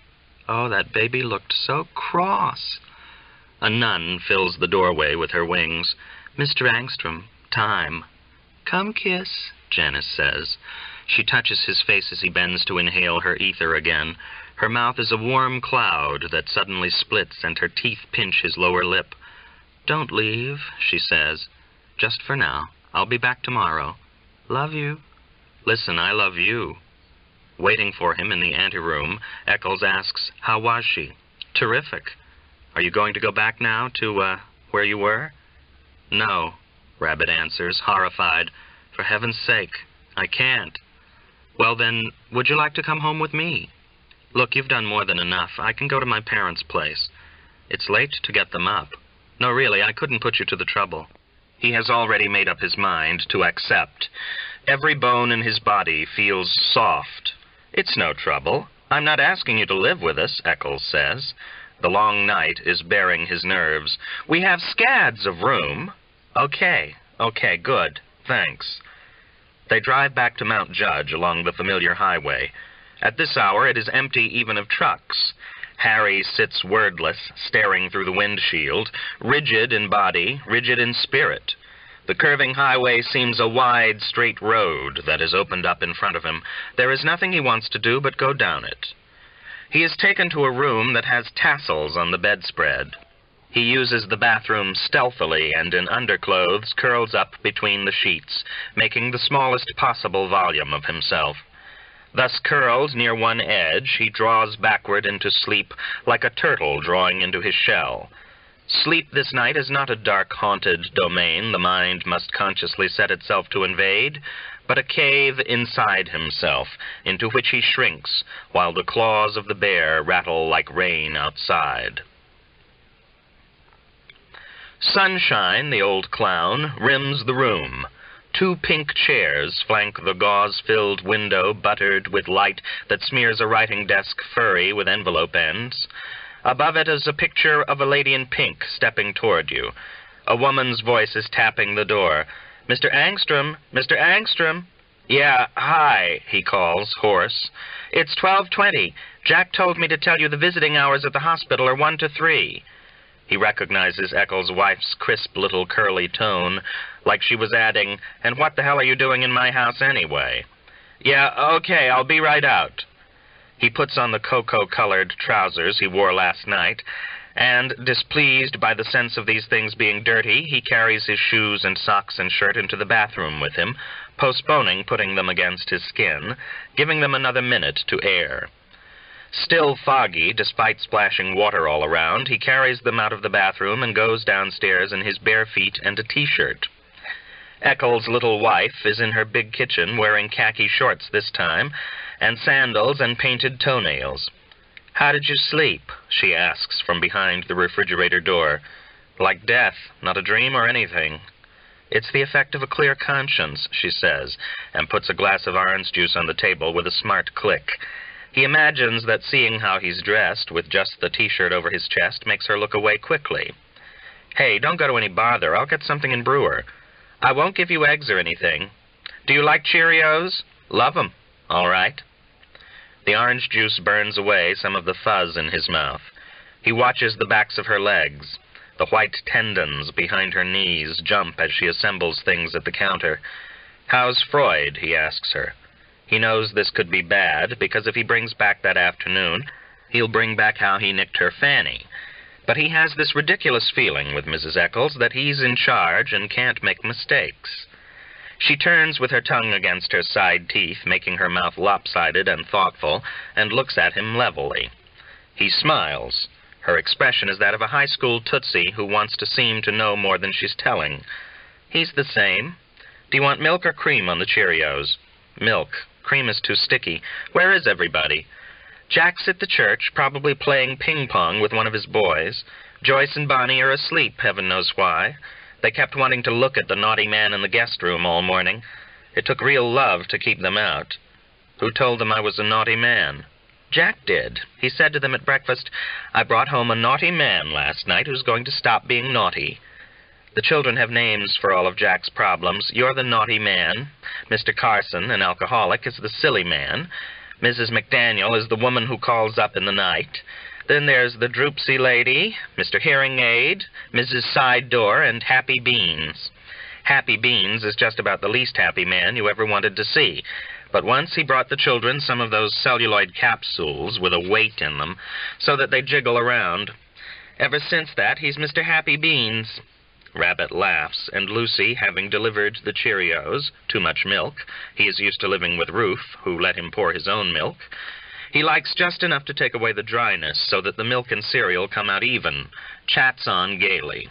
Oh, that baby looked so cross. A nun fills the doorway with her wings. Mr. Angstrom, time. Come kiss, Janice says. She touches his face as he bends to inhale her ether again. Her mouth is a warm cloud that suddenly splits and her teeth pinch his lower lip. Don't leave, she says. Just for now. I'll be back tomorrow. Love you. Listen, I love you. Waiting for him in the anteroom, Eccles asks, how was she? Terrific. Are you going to go back now to, where you were? No, Rabbit answers, horrified. For heaven's sake, I can't. Well then, would you like to come home with me? Look, you've done more than enough. I can go to my parents' place. It's late to get them up. No, really, I couldn't put you to the trouble. He has already made up his mind to accept. Every bone in his body feels soft. It's no trouble. I'm not asking you to live with us, Eccles says. The long night is bearing his nerves. We have scads of room. Okay, good. Thanks. They drive back to Mount Judge along the familiar highway. At this hour, it is empty even of trucks. Harry sits wordless, staring through the windshield, rigid in body, rigid in spirit. The curving highway seems a wide, straight road that is opened up in front of him. There is nothing he wants to do but go down it. He is taken to a room that has tassels on the bedspread. He uses the bathroom stealthily and in underclothes curls up between the sheets, making the smallest possible volume of himself. Thus curled near one edge, he draws backward into sleep like a turtle drawing into his shell. Sleep this night is not a dark, haunted domain the mind must consciously set itself to invade, but a cave inside himself, into which he shrinks, while the claws of the bear rattle like rain outside. Sunshine, the old clown, rims the room. 2 pink chairs flank the gauze-filled window buttered with light that smears a writing desk furry with envelope ends. Above it is a picture of a lady in pink stepping toward you. A woman's voice is tapping the door. "Mr. Angstrom! Mr. Angstrom!" "Yeah, hi," he calls, hoarse. "It's 12:20. Jack told me to tell you the visiting hours at the hospital are 1 to 3. He recognizes Eccles' wife's crisp little curly tone, like she was adding, "And what the hell are you doing in my house anyway?" "Yeah, okay, I'll be right out." He puts on the cocoa-colored trousers he wore last night, and, displeased by the sense of these things being dirty, he carries his shoes and socks and shirt into the bathroom with him, postponing putting them against his skin, giving them another minute to air. Still foggy, despite splashing water all around, he carries them out of the bathroom and goes downstairs in his bare feet and a T-shirt. Eccles' little wife is in her big kitchen wearing khaki shorts this time, and sandals and painted toenails. "How did you sleep?" she asks from behind the refrigerator door. "Like death, not a dream or anything." "It's the effect of a clear conscience," she says, and puts a glass of orange juice on the table with a smart click. He imagines that seeing how he's dressed, with just the T-shirt over his chest, makes her look away quickly. "Hey, don't go to any bother. I'll get something in brewer. I won't give you eggs or anything. Do you like Cheerios? Love 'em. All right." The orange juice burns away some of the fuzz in his mouth. He watches the backs of her legs. The white tendons behind her knees jump as she assembles things at the counter. "How's Freud?" he asks her. He knows this could be bad, because if he brings back that afternoon, he'll bring back how he nicked her fanny. But he has this ridiculous feeling with Mrs. Eccles that he's in charge and can't make mistakes. She turns with her tongue against her side teeth, making her mouth lopsided and thoughtful, and looks at him levelly. He smiles. Her expression is that of a high school tootsie who wants to seem to know more than she's telling. He's the same. "Do you want milk or cream on the Cheerios?" "Milk. Cream is too sticky. Where is everybody?" "Jack's at the church, probably playing ping-pong with one of his boys. Joyce and Bonnie are asleep, heaven knows why. They kept wanting to look at the naughty man in the guest room all morning. It took real love to keep them out." "Who told them I was a naughty man?" "Jack did. He said to them at breakfast, 'I brought home a naughty man last night who's going to stop being naughty.' The children have names for all of Jack's problems. You're the naughty man. Mr. Carson, an alcoholic, is the silly man. Mrs. McDaniel is the woman who calls up in the night. Then there's the droopsy lady, Mr. Hearing Aid, Mrs. Side Door, and Happy Beans. Happy Beans is just about the least happy man you ever wanted to see. But once he brought the children some of those celluloid capsules with a weight in them, so that they jiggle around. Ever since that, he's Mr. Happy Beans." Rabbit laughs, and Lucy, having delivered the Cheerios, too much milk, he is used to living with Ruth, who let him pour his own milk. He likes just enough to take away the dryness so that the milk and cereal come out even, chats on gaily.